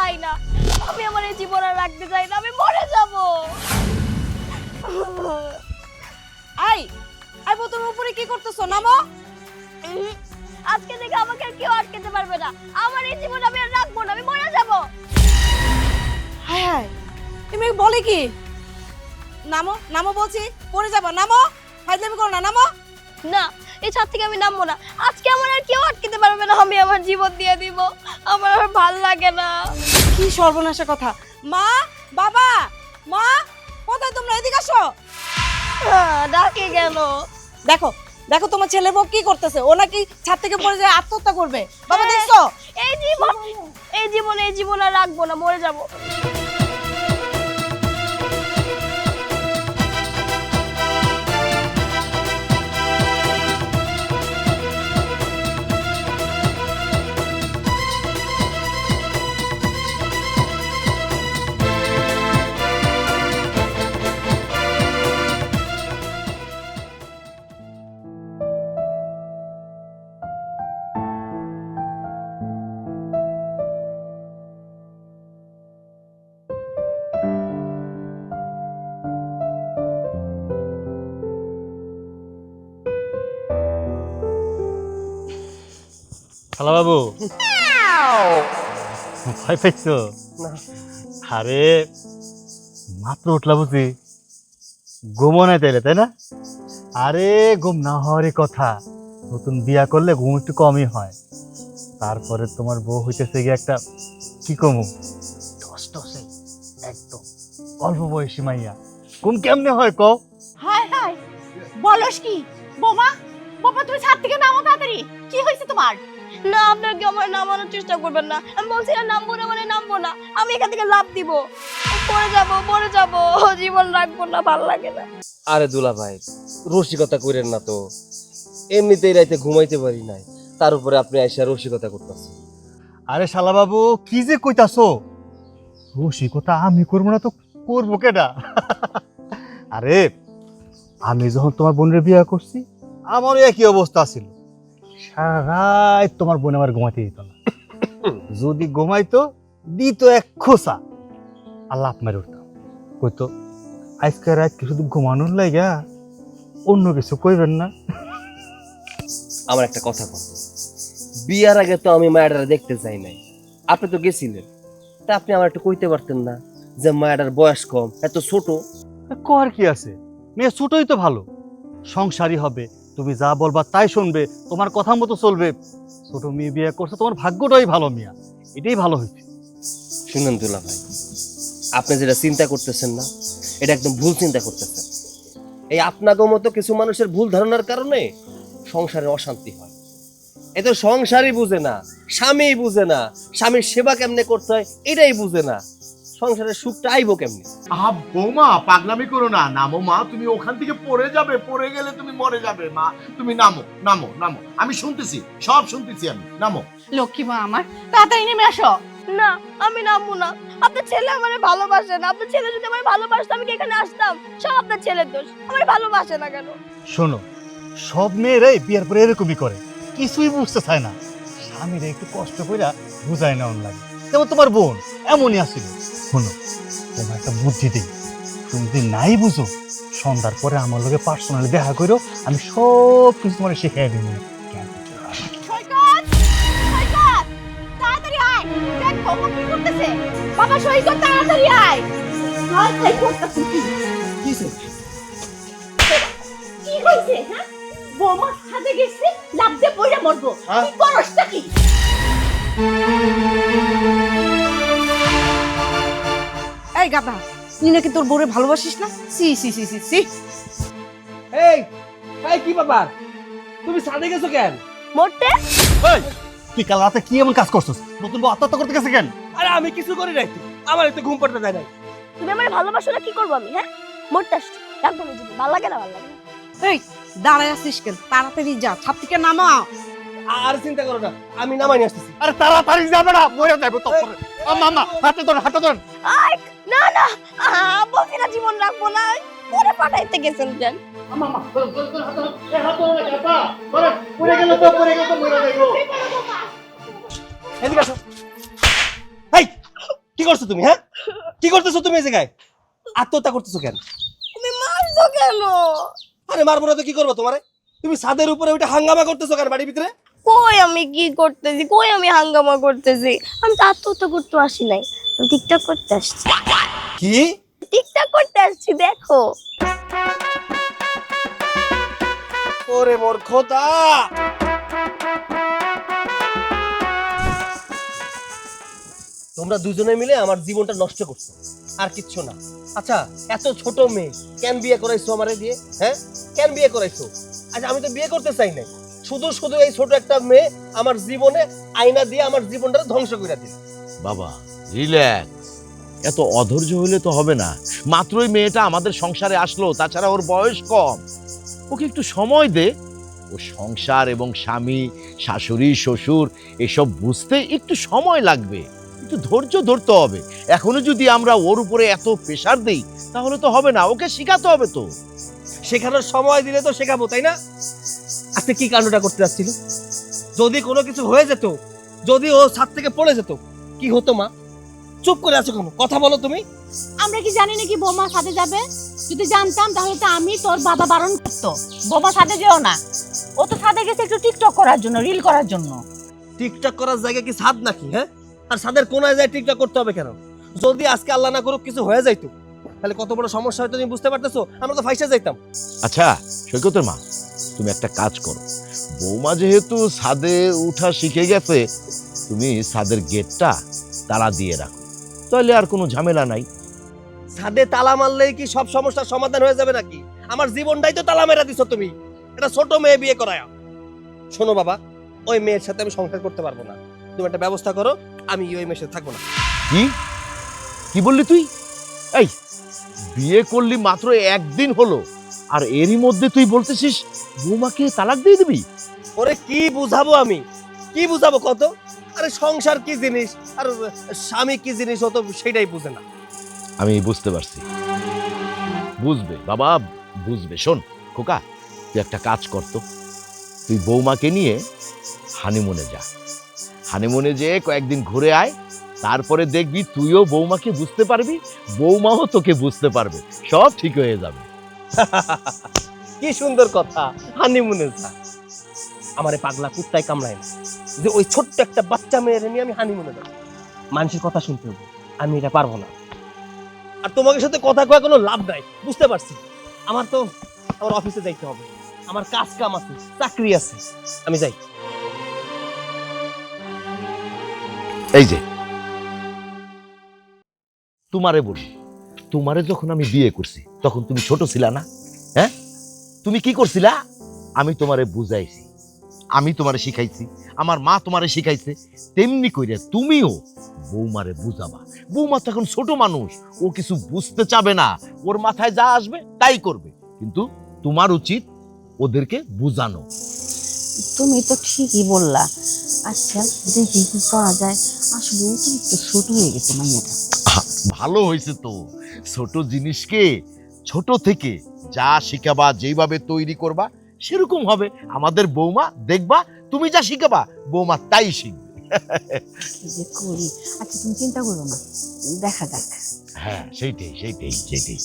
চাই না, আমি আমার এই জীবন আর রাখতে চাই না, আমি মরে যাব। আই আই তুমি উপরে কি করতেছো? নামো। আজকে থেকে আমাকে আর কেউ আটকাতে পারবে না, আমার এই জীবন আমি আর রাখবো না, আমি মরে যাব। হায় হায়, তুমি বলে কি? নামো নামো বলছি, পড়ে যাবো। নামো, ফাইজলামি করো না, নামো। না, এই ছাদ থেকে আমি নামবো না, আজকে আমার আর কেউ আটকাতে পারবে না, আমি আমার জীবন দিয়ে দিব, আমার আর ভাল লাগে না। কি সর্বনাশা কথা! মা, বাবা, মা, কোথায় তোমরা? এদিকে আসো। ডাকে গেল। দেখো দেখো তোমার ছেলে বউ কি করতেছে, ও নাকি ছাদ থেকে পড়ে যায় আত্মহত্যা করবে। বাবা দেখছো? এই জীবন, এই জীবন আর রাখবো না, মরে যাব। খালা বাবু, ভয় পাইছো? আরে মাত্র উঠলা বুঝি, ঘুমো নাই তাইলে, তাই না? আরে ঘুম না হওয়ারই কথা, নতুন বিয়া করলে ঘুম একটু কমই হয়। তারপরে তোমার বউ হইতেছে গিয়ে একটা কি কমু টসটসে একদম অল্প বয়সী মাইয়া, ঘুম কেমনে হয় কও? হায় হায়, বলস কি? বোমা, বাবা তুমি ছাদ থেকে নামো তাড়াতাড়ি। কি হয়েছে তোমার? না, আপনার কি আমার নামানোর চেষ্টা করবেন না, আমি বলছি না নামবো না মানে নামবো না, আমি এখান থেকে লাফ দিব, মরে যাব, জীবন রাখবো না, ভাল লাগে না। আরে দুলা ভাই, রসিকতা করেন না তো, এমনিতেই রাইতে ঘুমাইতে পারি নাই, তার উপরে আপনি আইসা রসিকতা করতেছেন। আরে শালা বাবু, কি যে কইতাছো? রসিকতা আমি করবো না তো করবো কেডা? আরে আমি যখন তোমার বোনের বিয়ে করছি, আমারও একই অবস্থা ছিল। সারা রাত তোমার বোন আমার ঘুমাইতে দিত না, যদি ঘুমাইতো দিত এক খোসা, আর লাফ মেরে উঠতাম। কইতো আজকে রাত কি শুধু ঘুমানোর লাগা, অন্য কিছু কইবেন না? আমার একটা কথা কন, বিয়ার আগে তো আমি মায়াডারে দেখতে চাই নাই, আপনি তো গেছিলেন, তা আপনি আমার একটু কইতে পারতেন না যে মায়াডার বয়স কম, এত ছোট? কর কি আছে, মেয়ে ছোটই তো ভালো, সংসারী হবে, তুমি যা বলবা তাই শুনবে, তোমার কথা মতো চলবে। ছোট মেয়ে বিয়ে করছে, তোমার ভাগ্যটাই ভালো মিয়া, এটাই ভালো হয়েছে। শুনেন দুলা ভাই, আপনি যেটা চিন্তা করতেছেন না, এটা একদম ভুল চিন্তা করতেছেন। এই আপনাকে মতো কিছু মানুষের ভুল ধারণার কারণে সংসারে অশান্তি হয়। এ তো সংসারই বুঝে না, স্বামী বুঝে না, স্বামীর সেবা কেমনে করতে হয় এটাই বুঝে না, সংসারের সুখটা আইবো কেমনে? আহা বৌমা, পাগলামি করো না, নামো মা, তুমি ওখান থেকে পড়ে যাবে, পড়ে গেলে তুমি মরে যাবে মা। তুমি নামো নামো নামো, আমি শুনতেছি, সব শুনতেছি আমি, নামো। লক্ষ্মী মা আমার, তাড়াতাড়ি নেমে আসো। না, আমি নামবো না, আপনার ছেলে আমার ভালোবাসে না, আপনার ছেলে যদি আমার ভালোবাসতো আমি কি এখানে আসতাম? সব আপনার ছেলের দোষ, আমার ভালোবাসে না কেন? শোনো, সব মেয়েরাই বিয়ের পরে এরকমই করে, কিছুই বুঝতে চায় না, স্বামীরা একটু কষ্ট করে বুঝায় নেওয়ার লাগে। যেমন তোমার বোন এমনই আসছিল। শোনো, তোমার একটা বুদ্ধি দিই, তুমি যদি নাই বুঝো, সন্ধ্যার পরে আমার লগে পার্সোনালি দেখা করো, আমি সব কিছু তোমার শিখাই দিব। সৈকত, সৈকত, তাড়াতাড়ি আয়, দেখ বৌমা কি করতেছে। বাবা সৈকত, তাড়াতাড়ি আয়। হায় হায়, করতেছে কি? কি হয়েছে? হ্যাঁ, বৌমা ছাদে গেছে, লাফ দিয়ে পড়ে মরবো। কি করছটা কি? এই গাধা, তুই নাকি তোর বউরে ভালোবাসিস না? সি সি সি সি সি। এই এই কি ব্যাপার, তুমি ছাদে গেছো কেন? মরতে? এই, তুই কাল রাতে কি এমন কাজ করছিস? নতুন বউ আত্মহত্যা করতে গেছে কেন? আরে আমি কিছু করি নাই তো, আমার এতে ঘুম পড়তে দেয় নাই। তুমি আমার ভালোবাসো না, কি করবো আমি? হ্যাঁ, মরতে আসছি, রাখবো না জীবন, ভালো লাগে না, ভালো লাগে না। এই দাঁড়ায় আসিস কেন? তাড়াতাড়ি যা, ছাদ থেকে নামা। আর চিন্তা করো না, আমি নামাই নিয়ে আসতেছি। আরে তাড়াতাড়ি যাবে না, মরে যাবে তো। মামা হাতে ধরুন, হাতে ধরুন। আয়, না না, বলছি না জীবন রাখবো না, পরে পাঠাইতে গেছেন কেন? এদিকে আসো। এই করছো তুমি? হ্যাঁ, কি করতেছো তুমি এই জায়গায়? আত্মহত্যা করতেছো কেন? তুমি মারছো কেন? আরে মারবো না তো কি করবো তোমারে? তুমি ছাদের উপরে ওইটা হাঙ্গামা করতেছো কেন বাড়ির ভিতরে? কই আমি কি করতেছি? কই আমি হাঙ্গামা করতেছি? আমি তো আত্মহত্যা করতে আসি নাই, আমি টিকটক করতে আসছি। কি? টিকটক করতে আসছি, দেখো। ওরে মোর খোদা! তোমরা দুজনে মিলে আমার জীবনটা নষ্ট করছো, আর কিচ্ছু না। আচ্ছা, এত ছোট মেয়ে কেন বিয়ে করাইছো আমারে দিয়ে? হ্যাঁ, কেন বিয়ে করাইছো? আচ্ছা, আমি তো বিয়ে করতে চাই নাই, শুধু শুধু এই ছোট একটা মেয়ে আমার জীবনে আয়না দিয়ে আমার জীবনটা ধ্বংস করে দিল। বাবা রিল্যাক্স, এত অধৈর্য হলে তো হবে না। মাত্রই মেয়েটা আমাদের সংসারে আসলো, তাছাড়া ওর বয়স কম। ওকে একটু সময় দে। ও সংসার এবং স্বামী, শাশুড়ি, শ্বশুর এসব বুঝতে একটু সময় লাগবে, একটু ধৈর্য ধরতে হবে। এখনো যদি আমরা ওর উপরে এত প্রেশার দেই তাহলে তো হবে না, ওকে শেখাতে হবে তো। শেখানোর সময় দিলে তো শেখাবো, তাই না? আজকে কি কাণ্ডটা করতে যাচ্ছিল? যদি কোনো কিছু হয়ে যেত, যদি ও ছাদ থেকে পড়ে যেত, কি হতো মা? চুপ করে আছো কেন? কথা বলো তুমি। আমরা কি জানি নাকি বৌমা সাথে যাবে? যদি জানতাম তাহলে তো আমি তোর বাবা বারণ করতো, বৌমা সাথে যেও না। ও তো সাথে গেছে একটু টিকটক করার জন্য, রিল করার জন্য। টিকটক করার জায়গা কি ছাদ নাকি? হ্যাঁ, আর ছাদের কোনায় যায় টিকটক করতে হবে কেন? যদি আজকে আল্লাহ না করুক কিছু হয়ে যাইতো, তাহলে কত বড় সমস্যা হয়তো তুমি বুঝতে পারতেছো? আমরা তো ফাইসা যাইতাম। আচ্ছা সৈকতের মা, তুমি একটা কাজ করো। বৌমা যেহেতু ছাদে উঠা শিখে গেছে, তুমি ছাদের গেটটা তালা দিয়ে রাখো, তাহলে আর কোনো ঝামেলা নাই। ছাদে তালা মারলেই কি সব সমস্যার সমাধান হয়ে যাবে নাকি? আমার জীবনটাই তো তালা মেরা দিছো তুমি, এটা ছোট মেয়ে বিয়ে করায়া। শোনো বাবা, ওই মেয়ের সাথে আমি সংসার করতে পারবো না। তুমি একটা ব্যবস্থা করো, আমি ওই মেয়ের সাথে থাকবো না। কি কি বললি তুই? এই, বিয়ে করলি মাত্র একদিন হলো, আর এরই মধ্যে তুই বলতেছিস বৌমাকে তালাক দিয়ে দিবি? ওরে কি বুঝাবো আমি? কি বুঝাবো কত? আরে সংসার কি জিনিস আর স্বামী কি জিনিস, ও তো সেটাই বুঝে না। আমি বুঝতে পারছি, বুঝবে বাবা, বুঝবে। শোন খোকা, তুই একটা কাজ করতো, তুই বৌমাকে নিয়ে হানিমুনে যা। হানিমুনে যেয়ে কয়েকদিন ঘুরে আয়, তারপরে দেখবি তুইও বৌমাকে বুঝতে পারবি, বৌমাও তোকে বুঝতে পারবে, সব ঠিক হয়ে যাবে। কি সুন্দর কথা, হানিমুনে যা। আমারে পাগলা কুত্তায় কামড়ায় না যে ওই ছোট্ট একটা বাচ্চা মেয়ের নিয়ে আমি হানিমুনে যাবো। মানুষের কথা শুনতে হবে, আমি এটা পারবো না। আর তোমাদের সাথে কথা কয়ে কোনো লাভ নাই, বুঝতে পারছি। আমার অফিসে যাইতে হবে, আমার কাজ কাম আছে, চাকরি আছে, আমি যাই। এই যে তোমারে বলি, তোমারে যখন আমি বিয়ে করছি তখন তুমি ছোট ছিলা না? হ্যাঁ, তুমি কি করছিলা? আমি তোমারে বুঝাইছি, আমি তোমারে শিখাইছি, আমার মা তোমারে শিখাইছে, তেমনি কইরে তুমিও বৌমারে বুঝাবা। বৌমা তো এখন ছোট মানুষ, ও কিছু বুঝতে চাবে না, ওর মাথায় যা আসবে তাই করবে, কিন্তু তোমার উচিত ওদেরকে বুঝানো। তুমি তো ঠিকই বললা। আচ্ছা দেখি কি করা যায়, আসলে অতিরিক্ত ছোট হয়ে গেছে মাইয়াটা। ভালো হয়েছে তো, ছোট জিনিসকে ছোট থেকে যা শিখাবা, যেভাবে তৈরি করবা সেরকম হবে। আমাদের বৌমা দেখবা, তুমি যা শিখাবা বৌমা তাই শিখবে। কি যে করি। আচ্ছা তুমি চিন্তা করো না, দেখা যাক। হ্যাঁ, সেইটাই সেইটাই সেইটাই।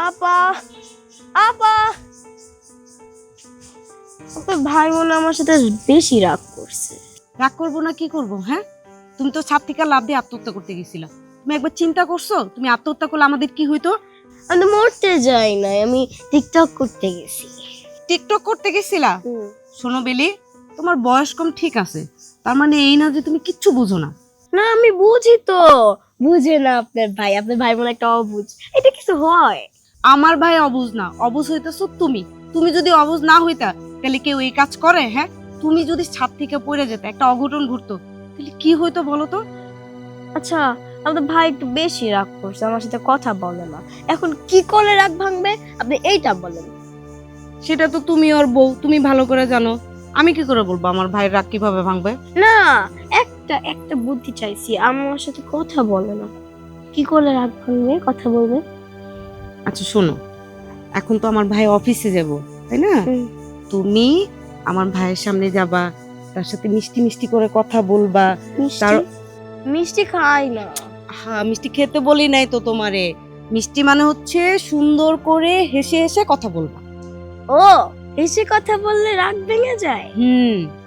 আপা, আপা, আপনার ভাই মনে হয় আমার সাথে বেশি রাগ করছে। রাগ করবো না কি করবো? হ্যাঁ, তুমি তো ছাদ থেকে লাফ দিয়ে আত্মহত্যা করতে গেছিলা। তুমি একবার চিন্তা করছো তুমি আত্মহত্যা করলে আমাদের কি হইতো? আমি তো মরতে যাই নাই, আমি টিকটক করতে গেছি। টিকটক করতে গেছিলা? শোনো বেলি, তোমার বয়স কম ঠিক আছে, তার মানে এই না যে তুমি কিচ্ছু বুঝো না। না আমি বুঝি তো। বুঝে না আপনার ভাই মনে একটা অবুঝ, এটা কিছু হয়? আমার ভাই অবুঝ না, অবুঝ হইতেছো তুমি। তুমি যদি অবুঝ না হইতা তাহলে কেউ এই কাজ করে? হ্যাঁ, তুমি যদি ছাদ থেকে পড়ে যেতে, একটা অঘটন ঘটতো, তাহলে কি হইতো বলো তো? আচ্ছা, আমাদের ভাই একটু বেশি রাগ করছে, আমার সাথে কথা বলে না। এখন কি করলে রাগ ভাঙবে আপনি এইটা বলেন। সেটা তো তুমি ওর বউ, তুমি ভালো করে জানো। আমি কি করে বলবো আমার ভাইয়ের রাগ কিভাবে ভাঙবে? না, একটা বুদ্ধি চাইছি, আমার সাথে কথা বলে না। কি করলে রাগ ভাঙবে, কথা বলবে? আচ্ছা শোনো, এখন তো আমার ভাই অফিসে যাব, তাই না? তুমি আমার ভাইয়ের সামনে যাবা, তার সাথে মিষ্টি মিষ্টি করে কথা বলবা। মিষ্টি মিষ্টি খাই না। হ্যাঁ, মিষ্টি খেতে বলি নাই তো তোমারে। মিষ্টি মানে হচ্ছে সুন্দর করে হেসে হেসে কথা বলবা। ও, এসে কথা বললে রাগ ভেঙে যায়?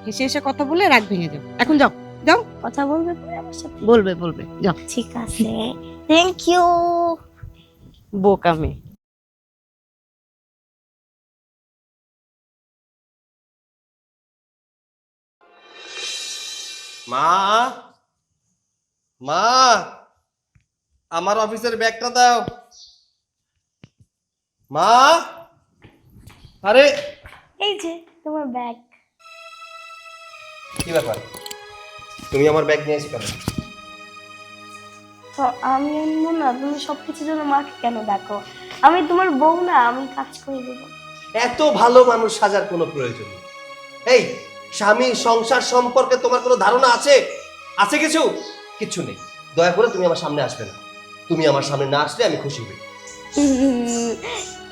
হেসে হেসে কথা বলে রাগ ভেঙে যাবে। এখন যাও, যাও। কথা বলবে তুমি আমার সাথে? বলবে বলবে, যাও। ঠিক আছে, থ্যাংক ইউ। বোকা মেয়ে। মা, মা, আমার অফিসের ব্যাগটা দাও। মা, আরে এই যে তোমার ব্যাগ। কি ব্যাপার, তুমি আমার ব্যাগ নিয়ে এসে কেন? তো আমি আনবো না, তুমি সবকিছুর জন্য মাকে কেন ডাকো? আমি তোমার বউ না, আমি কাজ করে দেবো। এত ভালো মানুষ সাজার কোনো প্রয়োজন নেই। এই স্বামী সংসার সম্পর্কে তোমার কোনো ধারণা আছে? আছে কিছু? কিচ্ছু নেই। দয়া করে তুমি আমার সামনে আসবে না। তুমি আমার সামনে না আসলে আমি খুশি হই।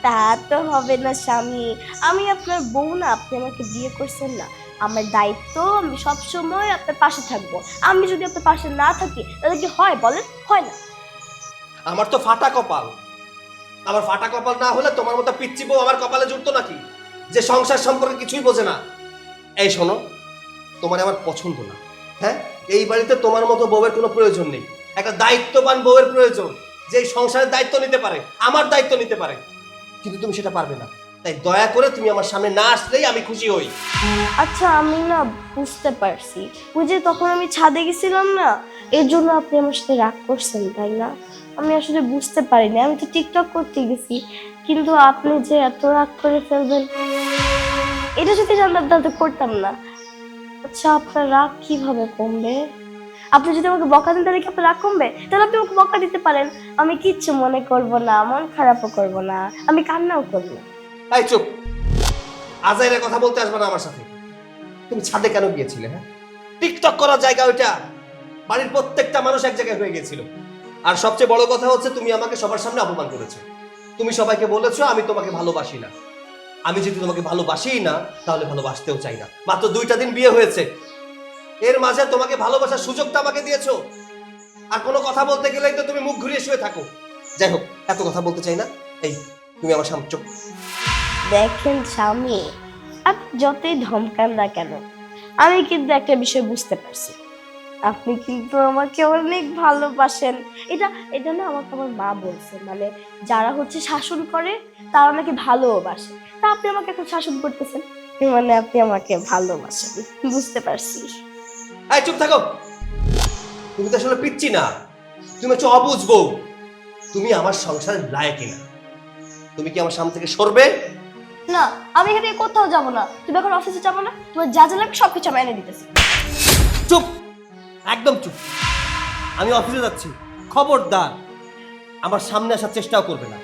তা তো হবে না স্বামী, আমি আপনার বউ না, আপনি আমাকে বিয়ে করছেন না। আমার দায়িত্ব, আমি সবসময় আপনার পাশে থাকবো। আমি যদি আপনার পাশে না থাকি তাহলে কি হয় বলেন? হয় না। আমার তো ফাটা কপাল। আমার ফাটা কপাল না হলে তোমার মতো পিচ্চি বউ আমার কপালে জুটতো নাকি, যে সংসার সম্পর্কে কিছুই বোঝে না? এই শোনো, তোমার আমার পছন্দ না। হ্যাঁ, এই বাড়িতে তোমার মতো বউয়ের কোনো প্রয়োজন নেই। একটা দায়িত্ববান বউয়ের প্রয়োজন, যে এই সংসারের দায়িত্ব নিতে পারে, আমার দায়িত্ব নিতে পারে। কিন্তু তুমি সেটা পারবে না। তাই দয়া করে তুমি আমার সামনে না আসলেই আমি খুশি হই। আচ্ছা, আমি না বুঝতে পারছি, ওই যে তখন আমি ছাদে গেছিলাম না, এর জন্য আপনি আমার সাথে রাগ করছেন, তাই না? আমি আসলে বুঝতে পারিনি, আমি তো টিকটক করতে গেছি, কিন্তু আপনি যে এত রাগ করে ফেলবেন এটা যদি জানতাম তাহলে করতাম না। আচ্ছা, আপনার রাগ কিভাবে কমবে? আপনি যদি আমাকে বকা দেন তাহলে কি আপনার রাগ কমবে? তাহলে আপনি আমাকে বকা দিতে পারেন, আমি কিচ্ছু মনে করব না, মন খারাপও করব না, আমি কান্নাও করব না। তাই চুপ, আজাইরের কথা বলতে আসবে না আমার সাথে। তুমি ছাদে কেন গিয়েছিলে? হ্যাঁ, টিকটক করার জায়গা ওইটা। বাড়ির প্রত্যেকটা মানুষ এক জায়গায় হয়ে গিয়েছিল। আর সবচেয়ে বড় কথা হচ্ছে, তুমি আমাকে সবার সামনে অপমান করেছো। তুমি সবাইকে বলেছো আমি তোমাকে ভালোবাসি না। আমি যদি তোমাকে ভালোবাসিই না, তাহলে ভালোবাসতেও চাই না। মাত্র 2টা দিন বিয়ে হয়েছে, এর মাঝে তোমাকে ভালোবাসার সুযোগটা আমাকে দিয়েছো। আর কোনো কথা বলতে গেলেই তো তুমি মুখ ঘুরিয়ে শুয়ে থাকো। যাই হোক, এত কথা বলতে চাই না। এই তুমি আমার সামনে চুপ। দেখেন স্বামী, আপনি যতই ধমকান না কেন, আমি কিন্তু একটা বিষয় বুঝতে পারছি, আপনি কিন্তু আমাকে অনেক ভালোবাসেন। এটা এটা না আমাকে আমার মা বলছে, মানে যারা হচ্ছে শাসন করে তারা নাকি ভালোবাসে। তা আপনি আমাকে এখন শাসন করতেছেন, মানে আপনি আমাকে ভালোবাসেন, বুঝতে পারছি। এই চুপ থাকো। তুমি তো আসলে পিচ্ছি না, তুমি হচ্ছে অবুঝ বউ। তুমি আমার সংসারের লায়ক না। তুমি কি আমার সামনে থেকে সরবে? না, আমি এখানে কোথাও যাব না। তুমি এখন অফিসে যাবো না, তোমার যা যা লাগবে সবকিছু আমি এনে দিতেছি। চুপ, একদম চুপ। আমি অফিসে যাচ্ছি, খবরদার আমার সামনে আসার চেষ্টাও করবে না।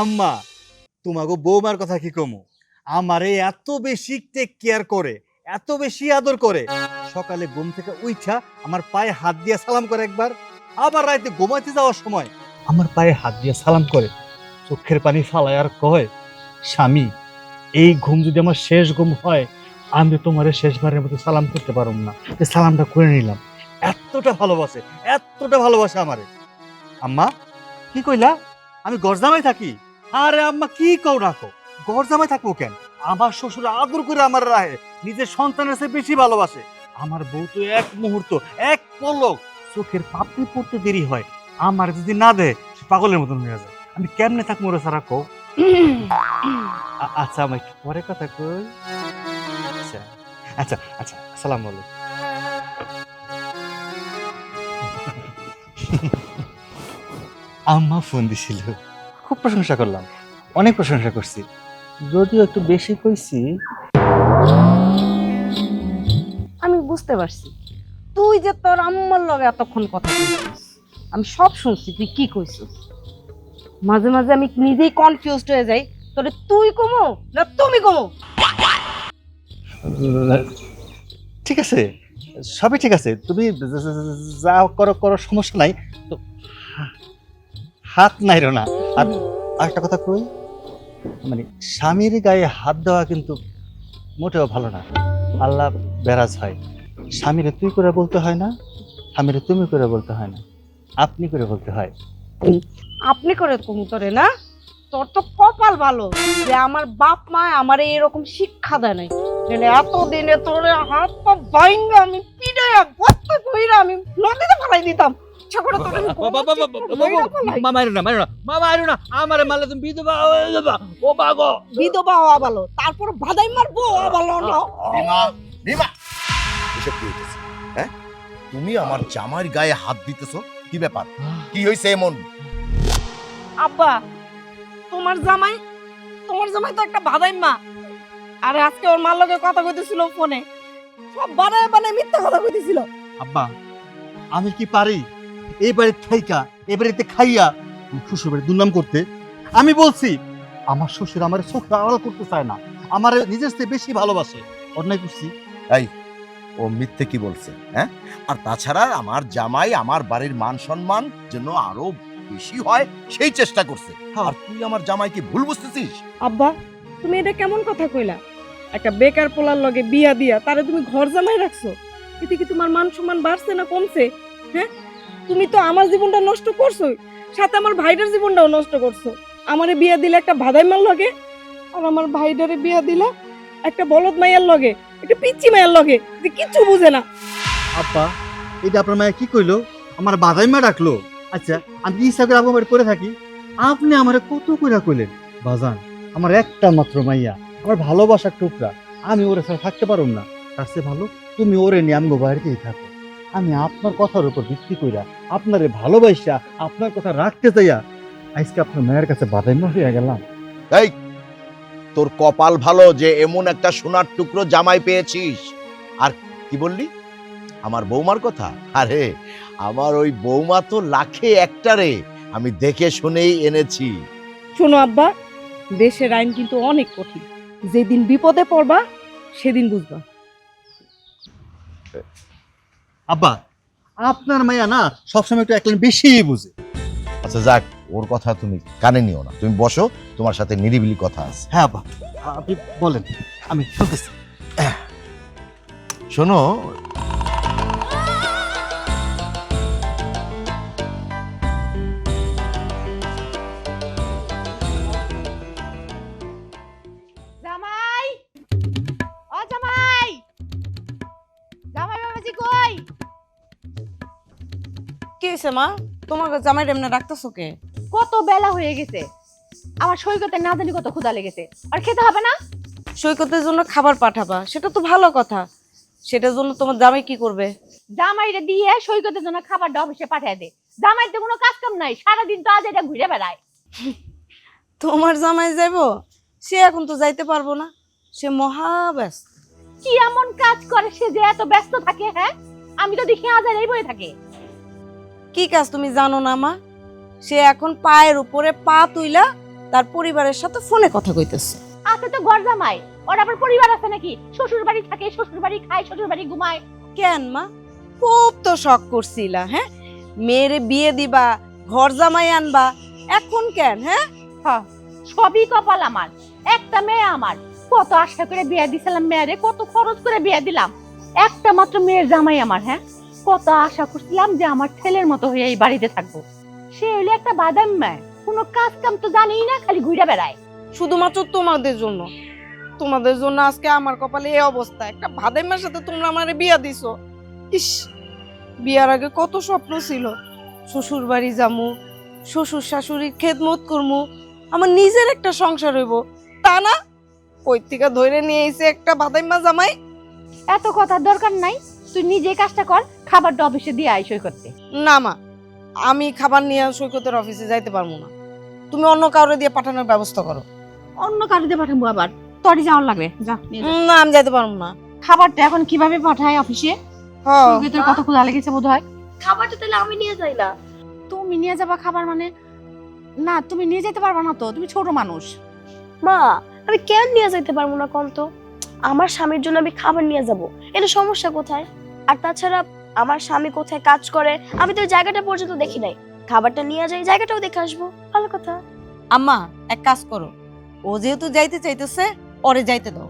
আম্মা, তোমাকে বৌমার কথা কি কমু? আমারে এত বেশি টেক কেয়ার করে, এত বেশি আদর করে। সকালে ঘুম থেকে উঠা আমার পায়ে হাত দিয়ে সালাম করে একবার, আবার রাতে ঘুমাইতে যাওয়ার সময় আমার পায়ে হাত দিয়ে সালাম করে, চোখের পানি ফালায় আর কয়, স্বামী, এই ঘুম যদি আমার শেষ ঘুম হয়, আমি তোমারে শেষবারের মতো সালাম করতে পারব না। এই সালামটা করে নিলাম। এতটা ভালোবাসে, এতটা ভালোবাসে আমারে। আম্মা, কি কইলা? আমি গরজামাই থাকি? আরে আম্মা, কি কও রাখো, গরজামাই থাকবো কেন? আমার শ্বশুর আদর করে আমার রাহে নিজের সন্তানের চেয়ে বেশি ভালোবাসে। আমার বউ তো এক মুহূর্ত, এক পলক চোখের পাপড়ি পড়তে দেরি হয়, আমার যদি না দেয় সে পাগলের মতন হয়ে যায়। আমি কেমনে থাকবো রে সারা কও? আচ্ছা, আমি একটু পরে কথা কই। আচ্ছা আচ্ছা আচ্ছা, আসসালামু আলাইকুম। আম্মা ফোন দিছিল, খুব প্রশংসা করলাম, অনেক প্রশংসা করছি, যদিও একটু বেশি কইছি। আমি বুঝতে পারছি তুই যে তোর আম্মার লগে এতক্ষণ কথা বলছিস, আমি সব শুনছি তুই কি কইছিস। মাঝে মাঝে আমি নিজেই কনফিউজড হয়ে যাই তোরে তুই কমো না তুমি কমো? ঠিক আছে, সবই ঠিক আছে, তুমি যা করো করো, সমস্যা নাই। তো হাত নাইরো না। আর আরেকটা কথা কই, মানে স্বামীর গায়ে হাত দেওয়া কিন্তু মোটেও ভালো না। আল্লাহ বেরাজ হয়। স্বামীরে তুই করে বলতে হয় না, স্বামীরে তুমি করে বলতে হয় না, আপনি করে বলতে হয়। আপনি করে কমু তোরে না? তোর তো কপাল ভালো যে আমার বাপ মা আমার এরকম শিক্ষা দেয় নাই। নাহলে এতদিনে তোরে হাত পা ভাঙা আমি পিটাইয়া গর্ত কইরা আমি নদীতে ফেলাই দিতাম। ইচ্ছা করে তোরে আমি মাইরো না, আমারে মারলে তুমি বিধবা হয়ে যাবা। ও বাগো, বিধবা হওয়া ভালো, তারপর বাদাই মারবো হওয়া ভালো না। রিমা, এসব কি হইতেছে? হ্যাঁ, তুমি আমার জামাইয়ের গায়ে হাত দিতেছো, কি ব্যাপার? কি হইছে এমন? আব্বা, তোমার জামাই তো একটা বাদাই মা। আরে আজকে ওর মার লগে কথা কইতেছিল ফোনে, সব বানায় বানায় মিথ্যা কথা কইতেছিল। আব্বা, আমি কি পারি এই বাড়ির থাইকা এই বাড়িতে খাইয়া শ্বশুর বাড়ির দুর্নাম করতে? আমি বলছি আমার শ্বশুর আমার চোখ আড়াল করতে চায় না, আমার নিজের চেয়ে বেশি ভালোবাসে। অন্যায় করছি? এই, ও মিথ্যে কি বলছে? হ্যাঁ, আর তাছাড়া আমার জামাই আমার বাড়ির মান সম্মান যেন আরো বেশি হয় সেই চেষ্টা করছে। আর তুই আমার জামাইকে ভুল বুঝতেছিস? আব্বা, তুমি এটা কেমন কথা কইলা? একটা বেকার পোলার লগে বিয়া দিয়া তারে তুমি ঘর জামাই রাখছো, এতে কি তোমার মান সম্মান বাড়ছে না কমছে? হ্যাঁ, তুমি তো আমার জীবনটা নষ্ট করছো, সাথে আমার ভাইটার জীবনটাও নষ্ট করছো। আমারে বিয়া দিলে একটা ভাদাই মার লগে, আর আমার ভাইটারে বিয়া দিলা একটা বলদ মাইয়ার লগে, একটা পিচ্চি মাইয়ার লগে, যে কিচ্ছু বুঝে না। আব্বা, এটা আপনার মায়া কি কইলো? আমার বাধাই মা ডাকলো। আচ্ছা, আমি কি ইচ্ছা করে আপনার করে থাকি? আপনি আমারে কত কইরা কইলেন বাজান, আমার একটা মাত্র মাইয়া, আমার ভালোবাসার টুকরা, আমি ওরে ছাড়া থাকতে পারুম না। তার চেয়ে ভালো তুমি ওরে নিয়ে আমগো বাড়িতেই থাকো। আমি আপনার কথার উপর ভিত্তি কইরা আপনারে ভালোবাসা আপনার কথা রাখতে চাইয়া আজকে আপনার মায়ের কাছে বাধাই মা হইয়া গেলাম। এই, তোর কপাল ভালো যে এমন একটা সোনার টুকরো জামাই পেয়েছিস। আর কি বললি আমার বৌমার কথা? আরে আমার ওই বৌমা তো লাখে একটা রে, আমি দেখে শুনেই এনেছি। শোনো আব্বা, দেশের আইন কিন্তু অনেক কঠিন, যেদিন বিপদে পড়বা সেদিন বুঝবা। আব্বা, আপনার মাইয়া না সবসময় একটু একলা বেশি বুঝে। আচ্ছা যাক, ওর কথা তুমি কানে নিও না, তুমি বসো, তোমার সাথে নিরিবিলি কথা আছে। হ্যাঁ আব্বা, আপনি বলেন, আমি শুনতেছি। শোনো, জামাই, ও জামাই, জামাই বাবাজি কই? কি হয়েছে মা? তোমার জামাই এমনি ডাকতেছো কে? কত বেলা হয়ে গেছে, আমার সৈকতে না জানি কত ক্ষুধা লেগেছে, আর খেতে হবে না? সৈকতের জন্য খাবার পাঠাবা, সেটা তো ভালো কথা। সেটার জন্য তোমার জামাই কি করবে? জামাইরে দিয়ে সৈকতের জন্য খাবারটা অফিসে পাঠিয়ে দে। জামাইতে কোনো কাজ কাম নাই, সারাদিন তো আজ এটা ঘুরে বেড়ায়। তোমার জামাই যাইবো? সে এখন তো যাইতে পারবো না, সে মহা ব্যস্ত। কি এমন কাজ করে সে যে এত ব্যস্ত থাকে? হ্যাঁ, আমি তো দেখি আজ আর এই বই থাকে। কি কাজ তুমি জানো না মা? সে এখন পায়ের উপরে পা তুইলা তার পরিবারের সাথে ফোনে কথা কইতেছে। আছে তো ঘর জামাই, ওর আবার পরিবার আছে নাকি? শ্বশুর বাড়ি থাকে, শ্বশুর বাড়ি খায়, শ্বশুর বাড়ি ঘুমায়। কেন মা, খুব তো শখ করছিলা, হ্যাঁ, মেয়েরে বিয়ে দিবা, ঘর জামাই আনবা, এখন কেন? হ্যাঁ, সবই কপাল আমার, একটা মেয়ে আমার। কত আশা করে বিয়ে দিছিলাম মেয়েরে, কত খরচ করে বিয়ে দিলাম, একটা মাত্র মেয়ের জামাই আমার। হ্যাঁ, কত আশা করছিলাম যে আমার ছেলের মতো হয়ে এই বাড়িতে থাকবো। সে হইলে একটা বাদাম মেয়ে, কোনো কাজ কাম তো জানেই না, খালি ঘুরে বেড়ায়। শুধুমাত্র তোমাদের জন্য, তোমাদের জন্য আজকে আমার কপালে এই অবস্থা। একটা ভাদাইমার সাথে তোমরা আমারে বিয়া দিছো। ইস, বিয়ার আগে কত স্বপ্ন ছিল, শ্বশুর বাড়ি যামু, শ্বশুর শাশুড়ির খেদমত করমু, আমার নিজের একটা সংসার হইব। তা না, কই থেকে ধরে নিয়ে এসে একটা ভাদাইমা জামাই। এত কথার দরকার নাই, তুই নিজে কাজটা কর, খাবারটা অফিসে দিয়ে আই সই করতে। না মা, আমি খাবার নিয়ে সৈকতের অফিসে যাইতে পারবো না, তুমি অন্য কাউরে দিয়ে পাঠানোর ব্যবস্থা করো। অন্য কারোতে পাঠাবো আবার? তোরই যাওয়ার লাগবে, যা নিয়ে যা। না, আমি যাইতে পারবো না। খাবারটা এখন কিভাবে পাঠায় অফিসে? হ্যাঁ, তোর কত ক্ষুধা লেগেছে বোধ হয়। খাবারটা তাহলে আমি নিয়ে যাই না? তুমি নিয়ে যাবা খাবার মানে? না, তুমি নিয়ে যেতে পারবা না তো, তুমি ছোট মানুষ। মা আমি কেন নিয়ে যাইতে পারবো না কোন তো? আমার স্বামীর জন্য আমি খাবার নিয়ে যাব, এটা সমস্যা কোথায়? আর তাছাড়া আমার স্বামী কোথায় কাজ করে আমি তো ওই জায়গাটা পর্যন্ত দেখি নাই। খাবারটা নিয়ে যাই, জায়গাটাও দেখে আসবো, ভালো কথা। আম্মা এক কাজ করো, ও যেহেতু যাইতে চাইতেছে ওরে যাইতে দাও।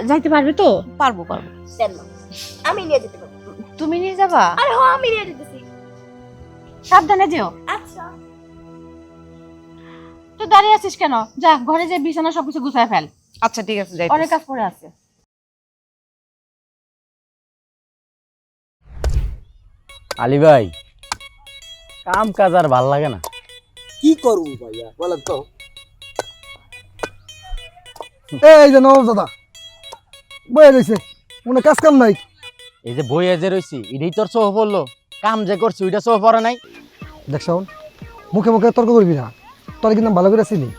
যাইতে পারবে তো? পারবো পারবো। দেন মা, আমি নিয়ে যেতে পারবো। তুমি নিয়ে যাবা? আরে হ্যাঁ আমি নিয়ে যেতেছি। সাবধানে যেও। আচ্ছা তুই দাঁড়িয়ে আছিস কেন? যা ঘরে যে বিছানা সবকিছু গুছায় ফেল, আচ্ছা ঠিক আছে, যাই। অনেক কাজ পড়ে আছে। আলী ভাই, কাম কাজ আর ভাল লাগে না। কি করবো ভাইয়া বলেন তো? এই যে নবাব দাদা বয়ে রয়েছে, মনে কাজ কাম নাই। এই যে বইয়ে যে রয়েছি এটাই তোর চোখ পড়লো, কাম যে করছি ওইটা চোখ পড়ে নাই। দেখ শাওন, মুখে মুখে তর্ক করবি না, তোর কিন্তু আমি ভালো করে চিনি।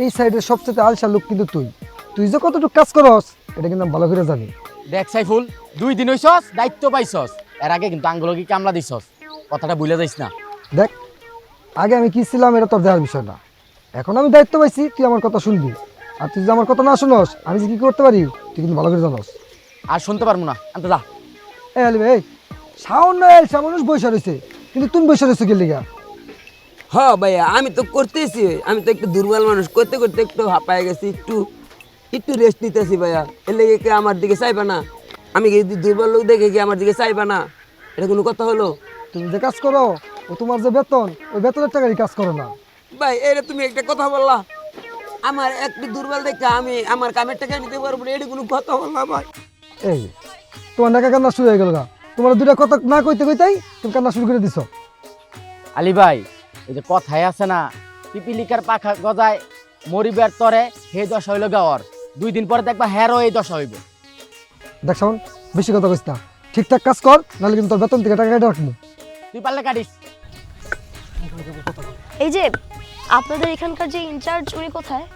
এই সাইডের সবচেয়ে আলসা লোক কিন্তু তুই। তুই যে কতটুকু কাজ করস এটা কিন্তু আমি ভালো করে জানি। দেখ সাইফুল, 2 দিন হইছস, দায়িত্ব পাইছস, এর আগে কিন্তু আঙ্গুলকে কামলা দিছস, কথাটা ভুলে যাইস না। দেখ, আগে আমি কি ছিলাম এটা তোর দেওয়ার বিষয় না, এখন আমি দায়িত্ব পাইছি, তুই আমার কথা শুনবি। আর তুই যদি আমার কথা না শুনস আমি যে কি করতে পারি তুই কিন্তু ভালো করে জানস। আর শুনতে পারবো না, আনতে যা। এই আলি ভাই, শাওন না এলসা মানুষ বৈশা রয়েছে, কিন্তু তুমি বৈশা রয়েছো কি লিগা? হ্যাঁ ভাইয়া, আমি তো করতেছি, আমি তো একটু দুর্বল মানুষ, করতে করতে একটু হাঁপায় গেছি, একটু রেস্ট নিতেছি ভাইয়া। এর লেগে কি আমার দিকে চাইবা না? আমি কি দুর্বল লোক দেখে কি আমার দিকে চাইবা না? এটা কোনো কথা হলো? তুমি যে কাজ করো ও তোমার যে বেতন, ওই বেতনের টাকারই কাজ করো না। ভাই এটা তুমি একটা কথা বললা, আমার একটু দুর্বল দেখে আমি আমার কামের টাকা নিতে পারবো না, এটা কোনো কথা বললা ভাই? এই তোমার নাকা কান্না শুরু হয়ে গেল গা, তোমার দুটা কথা না কইতে কইতেই তুমি কান্না শুরু করে দিছো। আলী ভাই, এই যে কথায় আছে না, পিপিলিকার পাখা গজায় মরিবার তরে হে দশা হইল গাওয়ার, 2 দিন পরে দেখবা হেরও এই দশা হইব। দেখ শাওন, বেশি কথা কইস না, ঠিকঠাক কাজ কর, নাহলে কিন্তু তোর বেতন থেকে টাকা কেটে রাখবো। তুই পারলে কাটিস। এই যে আপনাদের এখানকার যে ইনচার্জ উনি কোথায়?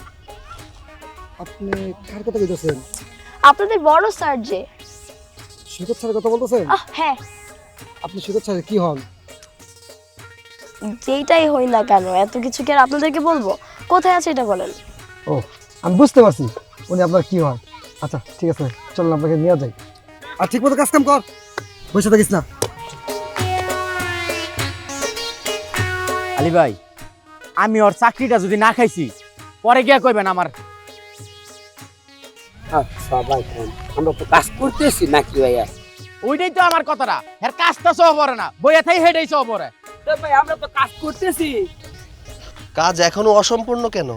আপনি কার কথা কইতেছেন? আপনাদের বড় স্যার যে। সৈকত স্যারের কথা বলতেছেন? হ্যাঁ, আপনি সৈকত স্যারের কি হন? যেইটাই হই না কেন এত কিছু কি আর আপনাদেরকে বলবো? কোথায় আছে এটা বলেন। ও, আমি বুঝতে পারছি উনি আপনার কি হয়। আচ্ছা ঠিক আছে, চলুন আপনাকে নিয়ে যাই। আর ঠিক মতো কাজ কাম কর, বসে থাকিস না। আলী ভাই, আমি ওর চাকরিটা যদি না খাইছি পরে গিয়া কইবেন আমার। আচ্ছা ভাই, আমরা তো কাজ করতেছি নাকি ভাইয়া? ওইটাই তো আমার কথাটা, এর কাজটা সহ পড়ে না, বইয়া থাই হেডেই সহ পড়ে। ভাই আমরা তো কাজ করতেছি। কাজ এখনো অসম্পূর্ণ কেন?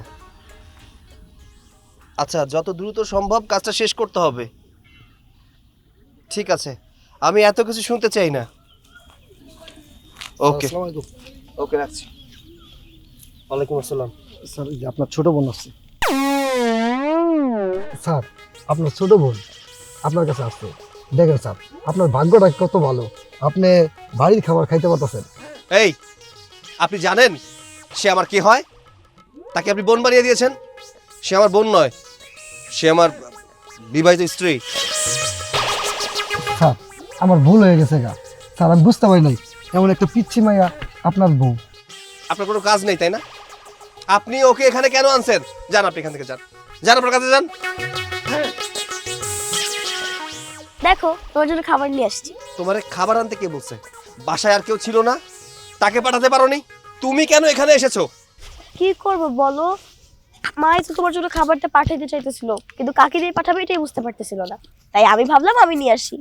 আচ্ছা, যত দ্রুত সম্ভব কাজটা শেষ করতে হবে। ঠিক আছে, আমি এত কিছু শুনতে চাই না। ওকে আসসালামু আলাইকুম। ওকে, রাখছি। ওয়ালাইকুম আসসালাম। স্যার, এই যে আপনার ছোট বোন আসছে। স্যার, আপনার ছোট বোন আপনার কাছে আসছে। দেখেন স্যার, আপনার ভাগ্যটা কত ভালো, আপনি বাড়ির খাবার খাইতে পারতেছেন। এই, আপনি জানেন সে আমার কি হয়? তাকে আপনি বোন বানিয়ে দিয়েছেন। সে আমার বোন নয়, সে আমার বিবাহিত স্ত্রী। স্যার, আমার ভুল হয়ে গেছে গা স্যার, আমি বুঝতে পারি নাই এমন একটা পিচ্ছি মাইয়া আপনার বউ। আপনার কোনো কাজ নেই তাই না? আপনি ওকে এখানে কেন আনছেন? যান, আপনি এখান থেকে যান, যান আপনার কাছে যান। দেখো তোমার জন্য খাবার নিয়ে আসছি। তোমার খাবার আনতে কে বলছে? বাসায় আর কেউ ছিল না? তাকে পাঠাতে পারোনি? তুমি কেন এখানে এসেছো? কি করবো বলো, মাই তো তোমার জন্য খাবারটা পাঠাইতে চাইতেছিল, কিন্তু কাকে দিয়ে পাঠাবে এটাই বুঝতে পারতেছিল না, তাই আমি ভাবলাম আমি নিয়ে আসি।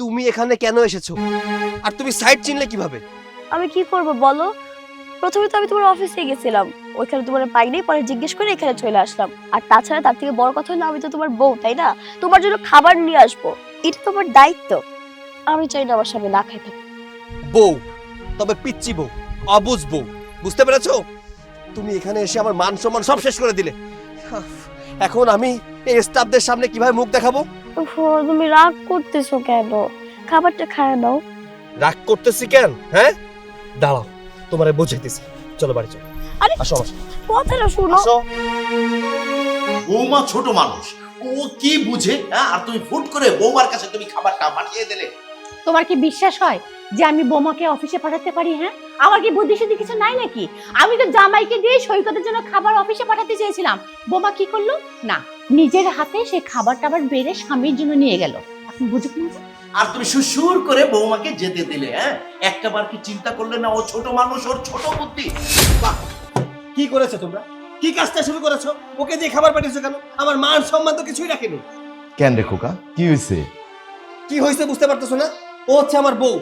তুমি এখানে কেন এসেছো? আর তুমি সাইট চিনলে কিভাবে? আমি কি করব বলো, প্রথমে তো আমি তোমার অফিসে গেছিলাম, ওইখানে তোমার পাইনি, পরে জিজ্ঞেস করে এখানে চলে আসলাম। আর তাছাড়া তার থেকে বড় কথা হলো আমি তো তোমার বউ, তাই না? তোমার জন্য খাবার নিয়ে আসবো, এটা তোমার দায়িত্ব। আমি চাই না আমার স্বামী না খাই থাকে। বউ, তবে পিচ্চি বউ, অবুঝ বউ, বুঝতে পেরেছো? তুমি এখানে এসে আমার মান সম্মান সব শেষ করে দিলে। এখন আমি এই স্টাফদের সামনে কিভাবে মুখ দেখাবো? ওহো, তুমি রাগ করতেছো কেন? খাবারটা খায় নাও। রাগ করতেছি কেন? হ্যাঁ, দাঁড়াও, তোমারে বুঝাইতেছি। চলো বাড়ি চলো। আরে আসো আমার সাথে। কথাটা শুনো। আসো। বৌমা ছোট মানুষ, ও কি বুঝে? হ্যাঁ, আর তুমি ফুট করে বৌমার কাছে তুমি খাবারটা পাঠিয়ে দিলে। তোমার কি বিশ্বাস হয় যে আমি বোমাকে অফিসে পাঠাতে পারি? হ্যাঁ, আমার কি বুদ্ধি শুদ্ধি কিছু নাই নাকি? আমি তো জামাইকে দিয়ে সৈকতের জন্য খাবার অফিসে পাঠাতে চেয়েছিলাম। বোমা কি করলো? না, নিজের হাতে সে খাবার টাবার বেড়ে স্বামীর জন্য নিয়ে গেল। এখন বুঝো না? আর তুমি সুসুর করে বৌমাকে যেতে দিলে, হ্যাঁ? একটাবার কি চিন্তা করলে না, ও ছোট মানুষ, ওর ছোট বুদ্ধি। বাহ, কি করেছো তোমরা? কি কাজটা শুরু করেছো? ওকে দিয়ে খাবার পাঠিয়েছো কেন? আমার মান সম্মান তো কিছুই রাখেনি। কেন রে খোকা, কি হয়েছে? কি হয়েছে বুঝতে পারতেছো না? ও হচ্ছে আমার বউ,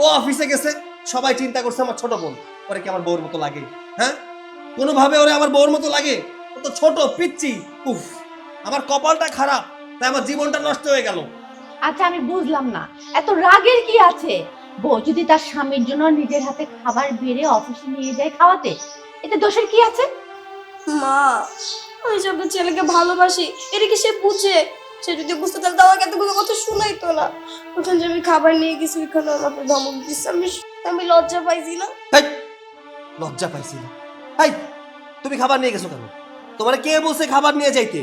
ও অফিসে গেছে, সবাই চিন্তা করছে আমার ছোট বোন। ওরে কি আমার বউর মতো লাগে? হ্যাঁ, কোনোভাবে ওরে আমার বউর মতো লাগে? ও তো ছোট পিচ্চি। উফ, আমার কপালটা খারাপ, তাই আমার জীবনটা নষ্ট হয়ে গেল। আচ্ছা, আমি বুঝলাম না এত রাগের কি আছে? বউ যদি তার স্বামীর জন্য নিজের হাতে খাবার বেড়ে অফিসে নিয়ে যায় খাওয়াতে, এতে দোষের কি আছে? মা, আমি যে আপনার ছেলেকে ভালোবাসি এটা কি সে বুঝে? সে যদি বুঝতে তাহলে তো আমাকে এতগুলো কথা শোনাইতো না। ওখানে যে আমি খাবার নিয়ে গেছি ওইখানে আমাকে ধমক দিচ্ছে, আমি লজ্জা পাইছি না। হেই, লজ্জা পাইছি না? হাই, তুমি খাবার নিয়ে গেছো কেন? তোমার কে বলছে খাবার নিয়ে যাইতে?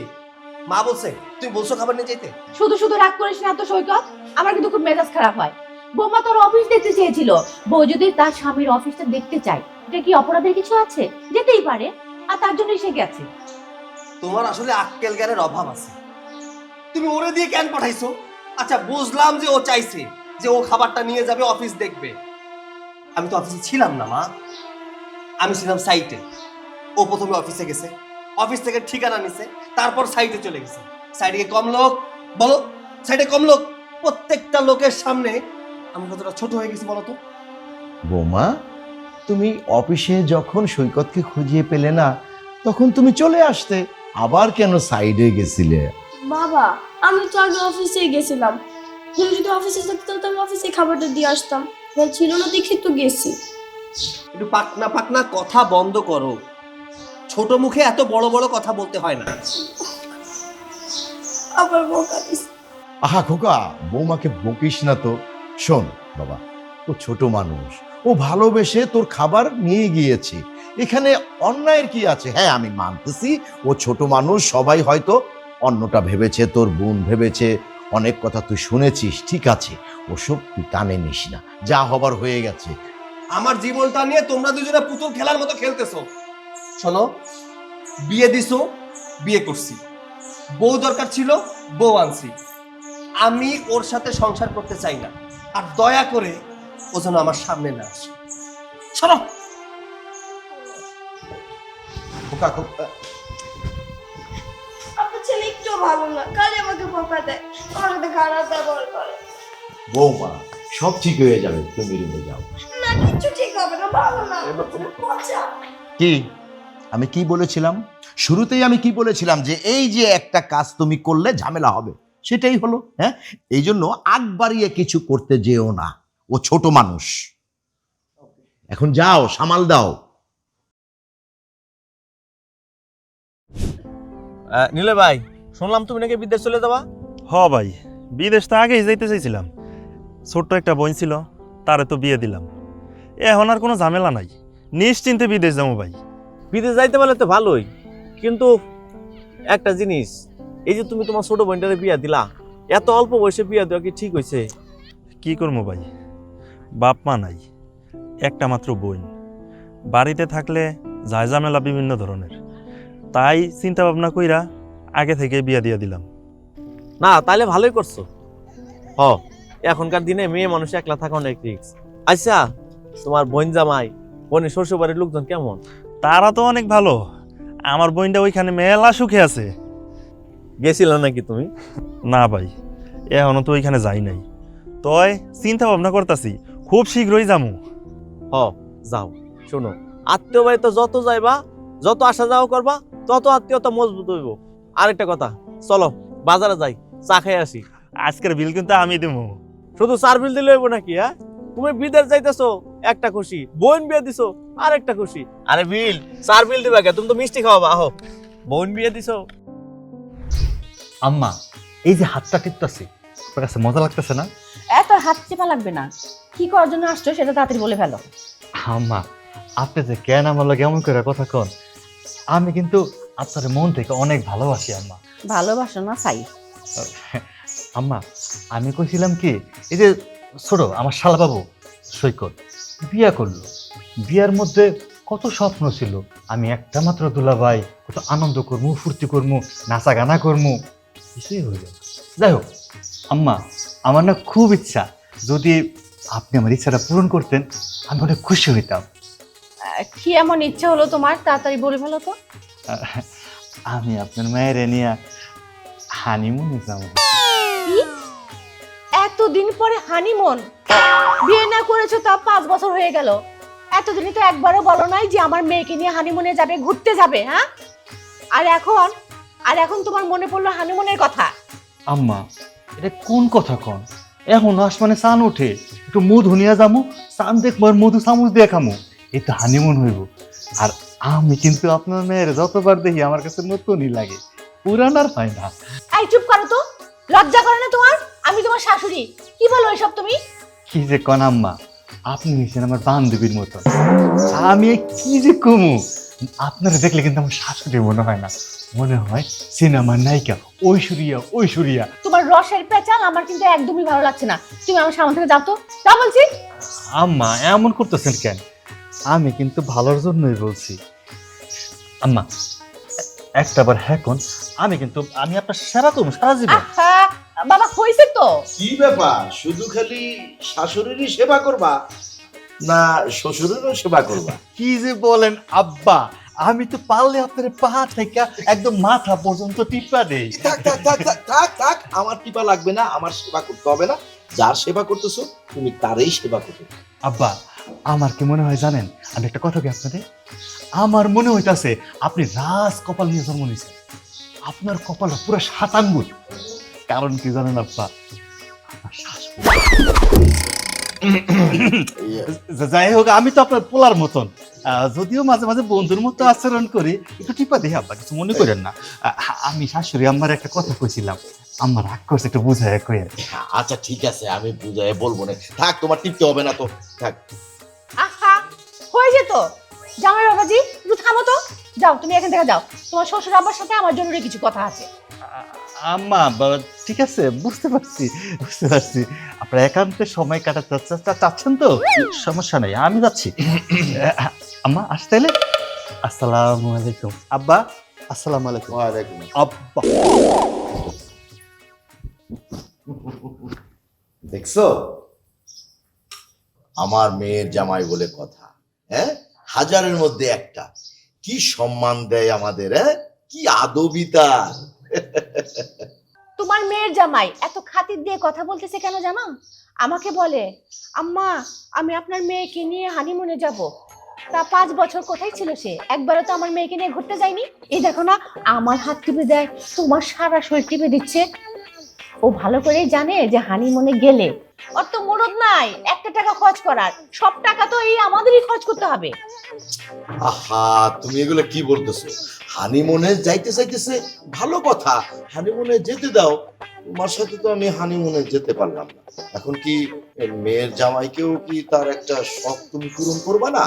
মা বলছে? তুমি বলছো খাবার নিয়ে যাইতে? শুধু শুধু রাগ করিস না তো সৈকত, আমার কিন্তু খুব মেজাজ খারাপ হয়। বৌমা তোর অফিস দেখতে চেয়েছিল, বউ যদি তার স্বামীর অফিসটা দেখতে চায়, এটা কি অপরাধের কিছু আছে? যেতেই পারে, আর তার জন্য সে গেছে। তোমার আসলে আক্কেল জ্ঞানের অভাব আছে। তুমি ওরে দিয়ে কেন পাঠাইছো? আচ্ছা, বুঝলাম যে ও চাইছে যে ও খাবারটা নিয়ে যাবে, অফিস দেখবে। আমি তো অফিসে ছিলাম না মা, আমি ছিলাম সাইটে। ও প্রথমে অফিসে গেছে, অফিস থেকে ঠিকানা নিছে, তারপর সাইটে চলে গেছে। সাইডে কম লোক, বলো সাইডে কম লোক? প্রত্যেকটা লোকের সামনে আমি কতটা ছোট হয়ে গেছি বলো তো? বৌমা, তুমি অফিসে যখন সৈকতকে খুঁজিয়ে পেলে না, তখন তুমি চলে আসতে, আবার কেন সাইডে গেছিলে? বাবা, আমি তো আগে অফিসে গেছিলাম। তুমি যদি অফিসে থাকতো তো আমি অফিসে খাবারটা দিয়ে আসতাম। ছিল না দেখে তো গেছি। একটু পাকনা পাকনা কথা বন্ধ করো। ছোট মুখে এত বড় বড় কথা বলতে হয় না। আবার বকা দিস। আহা খোকা, বৌমাকে বকিস না তো। শোন বাবা, ও ছোট মানুষ, ও ভালোবেসে তোর খাবার নিয়ে গিয়েছে, এখানে অন্যায়ের কি আছে? হ্যাঁ, আমি মানতেছি ও ছোট মানুষ, সবাই হয়তো অন্যটা ভেবেছে, তোর বোন ভেবেছে, অনেক কথা তুই শুনেছিস, ঠিক আছে, ওসব তুই কানে নিস না, যা হবার হয়ে গেছে। আমার জীবনটা নিয়ে তোমরা দুজনে পুতুল খেলার মতো খেলতেছো। শোনো, বিয়ে দিছো, বিয়ে করছি, বউ দরকার ছিল, বউ আনছি। আমি ওর সাথে সংসার করতে চাই না, আর দয়া করে ও যেন আমার সামনে না আসে। শোনো খোকা, খোকা, আপনার ছেলে একটু ভালো না, খালি আমাকে বকা দেয়, আমার সাথে খারাপ ব্যবহার করে। বৌমা, সব ঠিক হয়ে যাবে, তুমি রুমে যাও। না, কিচ্ছু ঠিক হবে না, ভালো না। পচা। কি আমি কি বলেছিলাম? শুরুতেই আমি কি বলেছিলাম? যে এই যে একটা কাজ তুমি করলে ঝামেলা হবে, সেটাই হলো। হ্যাঁ, এই জন্য আগ বাড়িয়ে কিছু করতে যেও না, ও ছোট মানুষ। এখন যাও, সামাল দাও। নীলে ভাই, শুনলাম তুমি নাকি বিদেশ চলে যাবা? হ ভাই, বিদেশ তো আগেই যাইতে চাইছিলাম। ছোট্ট একটা বোন ছিল, তারে তো বিয়ে দিলাম। এখন আর কোনো ঝামেলা নাই, নিশ্চিন্তে বিদেশ যাবো ভাই। বিদেশ যাইতে পারলে তো ভালোই, কিন্তু একটা জিনিস, এই যে তুমি তোমার ছোট বোনটারে বিয়া দিলা, এত অল্প বয়সে বিয়া দেওয়া কি ঠিক হয়েছে? কি করবো ভাই, বাপ মা নাই, একটা মাত্র বোন। বাড়িতে থাকলে যায় ঝামেলা বিভিন্ন ধরনের, তাই চিন্তা ভাবনা কইরা আগে থেকে বিয়া দিয়া দিলাম। না, তাইলে ভালোই করছো। হ, এখনকার দিনে মেয়ে মানুষ একলা থাকা অনেক রিস্ক। আচ্ছা, তোমার বোন জামাই, বোনের শ্বশুর বাড়ির লোকজন কেমন? তারা তো অনেক ভালো, আমার বোনটা ওইখানে মেলা সুখে আছে। গেছিল নাকি তুমি? না ভাই, এখনো তো ওইখানে যাই নাই, তয় চিন্তা ভাবনা করতেছি খুব শীঘ্রই যামু। হ, যাও। শোনো, আত্মীয় বাড়িতে যত যাইবা, যত আসা যাওয়া করবা, তত আত্মীয়তা মজবুত হইব। আরেকটা কথা, চলো বাজারে যাই, চা খাই আসি। আজকের বিল কিন্তু আমি দেবো। শুধু চার বিল দিলে হইব নাকি? হ্যাঁ, তুমি বিদেশ যাইতেছো একটা খুশি, বোন বিয়ে দিছো আর একটা খুশি। আরে বিল, চার বিল দিবা কে? তুমি তো মিষ্টি খাওয়াবা। আহো, বোন বিয়ে দিছো। আম্মা, এই যে হাতটা টিপতেছি, তোর কাছে মজা লাগতেছে না? এত হাত চেপা লাগবে না, কি করার জন্য আসছো সেটা তাড়াতাড়ি বলে ফেলো। আম্মা, আপনি যে কেন আমার লাগে এমন করে কথা কন? আমি কিন্তু আপনার মন থেকে অনেক ভালোবাসি আম্মা। ভালোবাসো না চাই? আম্মা, আমি কইছিলাম কি, এই যে ছোট আমার শালাবাবু সৈকত বিয়া করলো, বিয়ার মধ্যে কত স্বপ্ন ছিল, আমি একটা মাত্র দুলাভাই, কত আনন্দ করবো, ফুর্তি করবো, নাচা গানা করবো, কিছুই হয়ে গেল। যাই হোক আম্মা, আমার না খুব ইচ্ছা, যদি আপনি আমার ইচ্ছাটা পূরণ করতেন আমি অনেক খুশি হইতাম। কি এমন ইচ্ছা হলো তোমার, তাড়াতাড়ি বলে ফেলো তো। আমি আপনার মায়ের নিয়ে হানিমুনে যাবো। কি এতদিন পরে হানিমুন? বিয়ে না করেছো তা 5 বছর হয়ে গেল, এতদিনে তো একবারও বলো নাই যে আমার মেয়েকে নিয়ে হানিমুনে যাবে, ঘুরতে যাবে। হ্যাঁ, আর এখন তোমার মনে পড়লো হানিমুনের কথা? আম্মা এটা কোন কথা কন? এখন আসমানে চান ওঠে, একটু মধু নিয়ে যাবো, চান দেখবো আর মধু চামচ দিয়ে খামো, এই তো হানিমুন হইব। আর আমি কিন্তু আপনার মেয়ের যতবার দেখি আমার কাছে নতুনই লাগে, পুরান আর হয় না। এই চুপ করো তো, লজ্জা করে না তোমার? আমি তোমার শাশুড়ি, কি বলো এসব তুমি? কি যে কন আম্মা, আপনি হয়েছেন আমার বান্ধবীর মতন, আমি কি যে কমু, আপনারা দেখলে কিন্তু আমার শাশুড়ি মনে হয় না, মনে হয় সিনেমার নায়িকা ঐশ্বরিয়া। তোমার রসের পেঁচাল আমার কিন্তু একদমই ভালো লাগছে না, তুমি আমার সামনে থেকে যাও তো, যাও বলছি। আম্মা এমন করতেছেন কেন? আমি কিন্তু ভালোর জন্যই বলছি। আম্মা একটাবার হ্যাঁ কোন, আমি আপনার সেবা করবো সারা জীবন। আহা বাবা, হইছে তো। কি ব্যাপার, শুধু খালি শাশুড়িরই সেবা করবা না শ্বশুরেরও সেবা করবা? কি যে বলেন আব্বা, আমি তো পারলে আপনার পা থেকে একদম মাথা পর্যন্ত টিপা দেই। থাক, আমার টিপা লাগবে না, আমার সেবা করতে হবে না। যার সেবা করতেছো তুমি তারই সেবা করতে। আব্বা আমার কি মনে হয় জানেন, আমি একটা কথা কি আপনাদের, আমার মনে হইতাছে আপনি রাজ কপাল নিয়ে জন্ম নিয়েছেন, আপনার কপালটা পুরো 7 আঙ্গুল। কারণ কি জানেন আব্বা, আমার যাই হোক আমি তো আপনার পোলার মতন, যদিও মাঝে মাঝে বন্ধুর মতো আচরণ করি, একটু টিপা দেখি আব্বা, কিছু মনে করেন না। আমি শাশুড়ি আমার একটা কথা কইছিলাম, আমার রাগ করছে, একটু বুঝায় কইেন। আচ্ছা ঠিক আছে, আমি বুঝাই বলবো না। থাক, তোমার টিপতে হবে না তো, থাক। আহা হয়েছে তো, জামাই বাবাজি একটু থামো তো, যাও তুমি এখান থেকে যাও, তোমার শ্বশুর আব্বার সাথে আমার জরুরি কিছু কথা আছে। আম্মা ঠিক আছে, বুঝতে পারছি। আপনারা একান্তে সময় কাটাতে চাচ্ছেন তো, সমস্যা নেই, আমি যাচ্ছি। আম্মা আসতে এলে, আসসালামু আলাইকুম। আব্বা আসসালামু আলাইকুম। ওয়ালাইকুম। আব্বা দেখছো, আমার মেয়ের জামাই বলে কথা, হ্যাঁ, হাজারের মধ্যে একটা। কি সম্মান দেয় আমাদের, হ্যাঁ, কি আদবিতা। তোমার মেয়ের জামাই এত খাতির দিয়ে কথা বলতেছে কেন জানো? আমাকে বলে, আম্মা আমি আপনার মেয়েকে নিয়ে হানিমুনে যাব। তা 5 বছর কোথায় ছিল সে? একবারও তো আমার মেয়েকে নিয়ে ঘুরতে যায়নি। এই দেখো না, আমার হাত টিপে দেয়, তোমার সারা শরীর টিপে দিচ্ছে। ও ভালো করেই জানে যে হানিমুনে গেলে ওর তো মুরদ নাই 1 টাকা খরচ করার, সব টাকা তো এই আমাদেরই খরচ করতে হবে। আহা, তুমি এগুলো কি বলতেছো? হানিমুনে যাইতে চাইতেছে, ভালো কথা, হানিমুনে যেতে দাও। তোমার সাথে তো আমি হানিমুনে যেতে পারলাম না, এখন কি মেয়ের জামাইকেও কি তার একটা শখ তুমি পূরণ করবা না?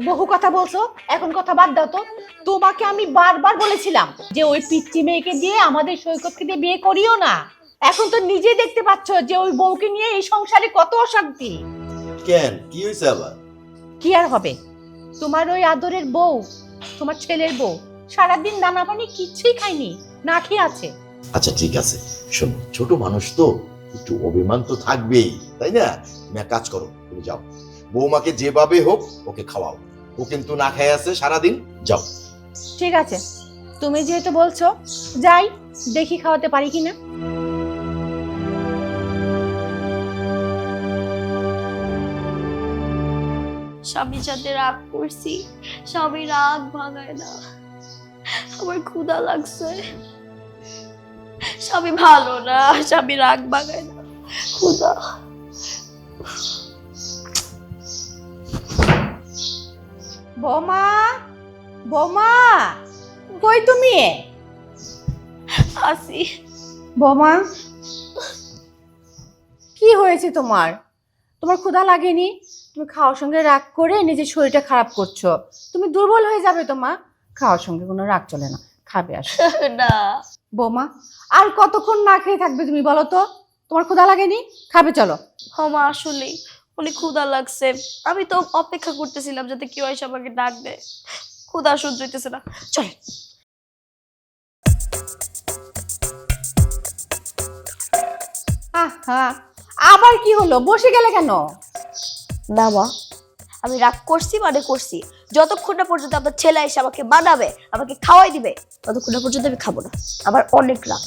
বহু কথা বলছো, এখন কথা বাদ দাও তো। তোমাকে আমি বারবার বলেছিলাম যে ওই পিচ্চি মেয়েকে দিয়ে আমাদের সৈকতকে দিয়ে বিয়ে করিও না। এখন তো নিজেই দেখতে পাচ্ছ যে ওই বউকে নিয়ে এই সংসারে কত অশান্তি। কেন, কি হয়েছে আবার? কি আর হবে, তোমার ওই আদরের বউ, তোমার ছেলের বউ সারাদিন দানা পানি কিচ্ছুই খায়নি, না খেয়ে আছে। আচ্ছা ঠিক আছে, শোনো, ছোট মানুষ তো একটু অভিমান তো থাকবেই, তাই না? তুমি এক কাজ করো, তুমি যাও, বৌমাকে যেভাবে হোক ওকে খাওয়াও, ও কিন্তু না খেয়ে আছে সারাদিন। যাও। ঠিক আছে, তুমি যেহেতু বলছো, যাই দেখি খাওয়াতে পারি কিনা। স্বামীর সাথে রাগ করছি, স্বামী রাগ ভাঙায় না, আমার ক্ষুধা লাগছে, স্বামী ভালো না, স্বামী রাগ ভাঙায় না, ক্ষুধা। বৌমা, বৌমা কই তুমি? আসি। বৌমা কি হয়েছে তোমার? তোমার ক্ষুধা লাগেনি? তুমি খাওয়ার সঙ্গে রাগ করে নিজের শরীরটা খারাপ করছো, তুমি দুর্বল হয়ে যাবে তো মা। খাওয়ার সঙ্গে কোনো রাগ চলে না, খাবে আসো। না বৌমা আর কতক্ষণ না খেয়ে থাকবে তুমি বলো তো? তোমার ক্ষুধা লাগেনি? খাবে চলো। মা আসলেই অনেক ক্ষুধা লাগছে। আমি তো অপেক্ষা করতেছিলাম যাতে কেউ এসে আমাকে ডাক দেয়। ক্ষুধা সহ্য হইতেছে না, চল। আহা, আবার কি হলো? বসে গেলে কেন? না মা, আমি রাগ করছি মানে করছি। যতক্ষণ না পর্যন্ত আপনার ছেলে এসে আমাকে বানাবে, আমাকে খাওয়াই দিবে, ততক্ষণ না পর্যন্ত আমি খাবো না। আমার অনেক রাগ।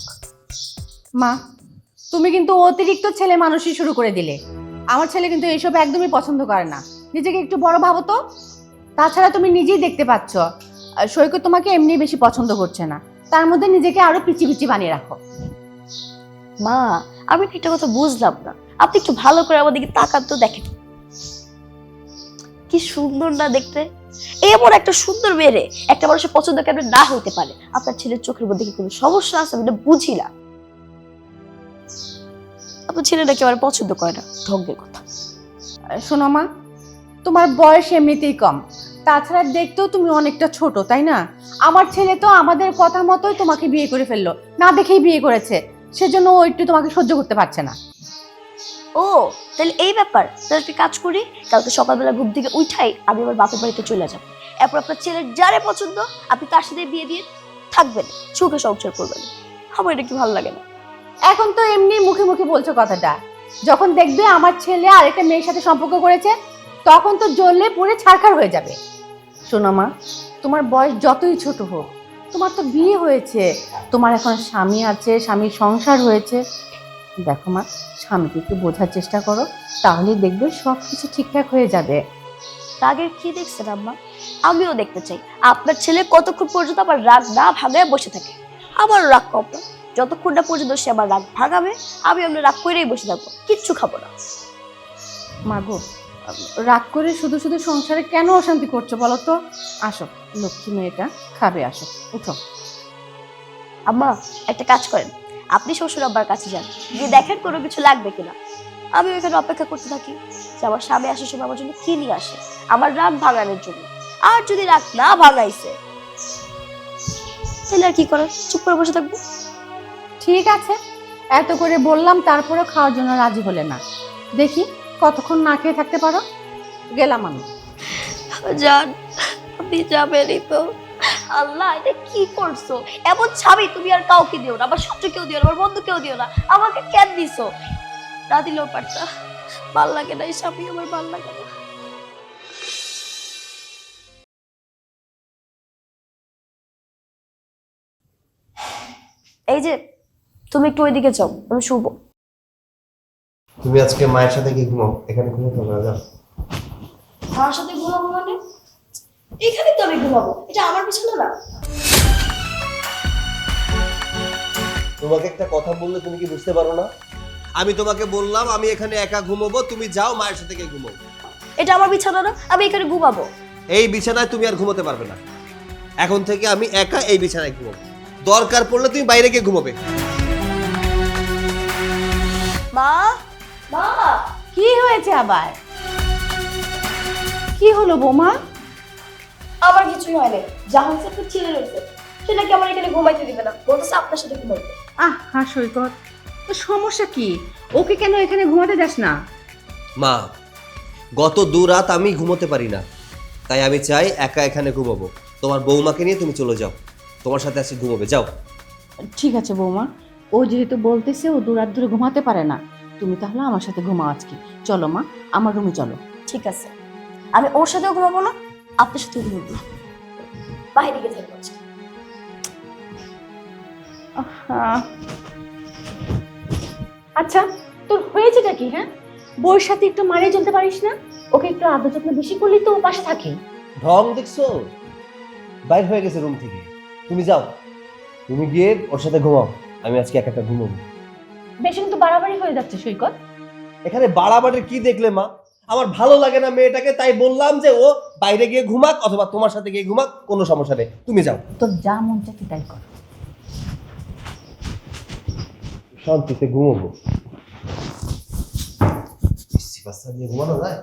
মা, তুমি কিন্তু অতিরিক্ত ছেলে মানুষই শুরু করে দিলে। আমার ছেলে কিন্তু এইসব একদমই পছন্দ করে না। নিজেকে একটু বড় ভাবো তো। তাছাড়া তুমি নিজেই দেখতে পাচ্ছ সৈকত তোমাকে এমনি বেশি পছন্দ করছে না, তার মধ্যে নিজেকে আরো পিচি পিচি বানিয়ে রাখো। মা, আমি তো একটা কথা বুঝলাম না। আপনি একটু ভালো করে আমার দিকে তাকান তো, দেখেন কি সুন্দর না দেখতে। এমন একটা সুন্দর মেয়ে একটা মানুষের পছন্দ কেন না হইতে পারে? আপনার ছেলের চোখের মধ্যে কি কোনো সমস্যা আছে? আমি এটা বুঝি না। আপনার ছেলেটা একেবারে পছন্দ করে না, ঢঙ্গের কথা। শোনো মা, তোমার বয়স এমনিতেই কম, তাছাড়া দেখতেও তুমি অনেকটা ছোট, তাই না? আমার ছেলে তো আমাদের কথা মতোই তোমাকে বিয়ে করে ফেললো, না দেখেই বিয়ে করেছে, সেজন্য ও একটু তোমাকে সহ্য করতে পারছে না। ও, তাহলে এই ব্যাপার। তাহলে একটা কাজ করি, কালকে সকালবেলা ঘুম থেকে উঠাই আমি আমার বাপের বাড়িতে চলে যাবো। এরপর আপনার ছেলের যারে পছন্দ আপনি তার সাথে বিয়ে দিয়ে থাকবেন, সুখে সংসার করবেন। আমার এটা কি ভালো লাগে না। এখন তো এমনি মুখে মুখে বলছো কথাটা, যখন দেখবে আমার ছেলে আরেকটা মেয়ের সাথে সম্পর্ক করেছে তখন তো জ্বললে পুড়ে ছারখার হয়ে যাবে। শোনো মা, তোমার বয়স যতই ছোট হোক, তোমার তো বিয়ে হয়েছে, তোমার এখন স্বামী আছে, স্বামীর সংসার হয়েছে। দেখো মা, স্বামীকে একটু বোঝার চেষ্টা করো, তাহলেই দেখবে সব কিছু ঠিকঠাক হয়ে যাবে। রাগের কি দেখছেন আম্মা? আমিও দেখতে চাই আপনার ছেলে কতক্ষণ পর্যন্ত আমার রাগ না ভাগায় বসে থাকে। আমারও রাগ কম না, যতক্ষণ না পর্যন্ত সে আমার রাগ ভাগাবে আমি আপনার রাগ করেই বসে থাকবো, কিচ্ছু খাবো না। মা গো, রাগ করে শুধু শুধু সংসারে কেন অশান্তি করছো বলো তো? আসো, লক্ষ্মী মেয়েটা খাবে, আসো, উঠো। আম্মা, একটা কাজ করেন, আপনি শ্বশুর আব্বার কাছে যান, গিয়ে দেখেন কোনো কিছু লাগবে কিনা। আমি ওইখানে অপেক্ষা করতে থাকি যে আমার স্বামী আসার সময় আমার জন্য কি নিয়ে আসে, আমার রাগ ভাঙানোর জন্য। আর যদি রাগ না ভাঙাইছে তাহলে আর কি করার, চুপ করে বসে থাকবো। ঠিক আছে, এত করে বললাম তারপরে খাওয়ার জন্য রাজি হলে না। দেখি কতক্ষণ না খেয়ে থাকতে পারো। গেলাম আমি। জান, আপনি যাবেনই তো? আল্লাহ, এটা কি করছো? এমন স্বামী তুমি আর কাউকে দিও না, আমার শত্রু কেউ দিও না, আমার বন্ধু কেউ দিও না। আমাকে কেন দিছো? না দিলেও পারতা। ভাল লাগে না এই স্বামী, আমার ভাল লাগে না। এই যে, তুমি একটু ওইদিকে যাও, আমি শুবো। তুমি আজকে মায়ের সাথে কি ঘুমাও? এখানে ঘুমাতে হবে না, যাও। আমার সাথে ঘুমাবো মানে? এখানে তো আমি ঘুমাবো, এটা আমার বিছানা না। তোমাকে একটা কথা বললে তুমি কি বুঝতে পারো না? আমি তোমাকে বললাম আমি এখানে একা ঘুমাবো, তুমি যাও মায়ের সাথে গিয়ে ঘুমাও। এটা আমার বিছানা না, আমি এখানে ঘুমাবো। এই বিছানায় তুমি আর ঘুমাতে পারবে না। এখন থেকে আমি একা এই বিছানায় ঘুমাবো, দরকার পড়লে তুমি বাইরে গিয়ে ঘুমাবে। মা, মা, কি হয়েছে আবার? কি হলো বৌমা? আমার কিছুই হয় না। যা হয়েছে আপনার ছেলে রয়েছে, সে নাকি আমার এখানে ঘুমাইতে দিবে না, বলতেছে আপনার সাথে ঘুমাইতে। হ্যাঁ সৈকত, তো সমস্যা কি? ওকে কেন এখানে ঘুমাতে যাস না? মা, গত 2 রাত আমি ঘুমোতে পারি না, তাই আমি চাই একা এখানে ঘুমাবো। তোমার বৌমাকে নিয়ে তুমি চলে যাও, তোমার সাথে আজকে ঘুমাবে, যাও। ঠিক আছে বৌমা, ও যেহেতু বলতেছে ও 2 রাত ধরে ঘুমাতে পারে না, তুমি তাহলে আমার সাথে ঘুমাও আজকে। চলো মা, আমার রুমে চলো। ঠিক আছে, আমি ওর সাথেও ঘুমাবো না, আপনার সাথেও ঘুমাবো না, বাইরে গিয়ে থাকবো আজকে। আচ্ছা, তোর হয়েছেটা কি? হ্যাঁ, বউর সাথে একটু মানিয়ে চলতে পারিস না? ওকে একটু আদর যত্ন বেশি করলেই তো ও পাশে থাকে। ঢং দেখছো? বাইর হয়ে গেছে রুম থেকে। তুমি যাও, তুমি গিয়ে ওর সাথে ঘুমাও, আমি আজকে একা একা ঘুমাবো। বেশি কিন্তু বাড়াবাড়ি হয়ে যাচ্ছে সৈকত। এখানে বাড়াবাড়ির কি দেখলে মা? আমার ভালো লাগে না মেয়েটাকে, তাই বললাম যে ও বাইরে গিয়ে ঘুমাক অথবা তোমার সাথে গিয়ে ঘুমাক, কোনো সমস্যা নেই, তুমি যাও। তোর যা মন চাচ্ছে তাই কর। শান্তিতে ঘুমাবো। বাচ্চা দিয়ে ঘুমানো যায়?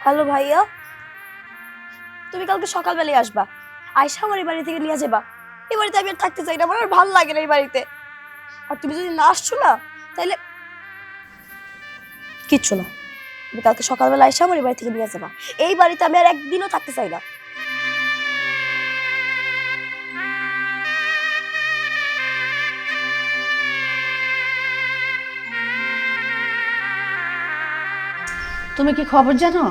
হ্যালো ভাইয়া, তুমি কালকে সকালবেলায় আসবা, আয়সা আমার এই বাড়ি থেকে নিয়ে যাবা। এই বাড়িতে আমি আর থাকতে চাই না, আমার আর ভালো লাগে না এই বাড়িতে। আর তুমি যদি না আসছো না তাহলে কিচ্ছু না, তুমি কালকে সকালবেলা আয়সা আমার এই বাড়ি থেকে নিয়ে যাবা। এই বাড়িতে আমি আর একদিনও থাকতে চাই না। তুমি কি খবর জানো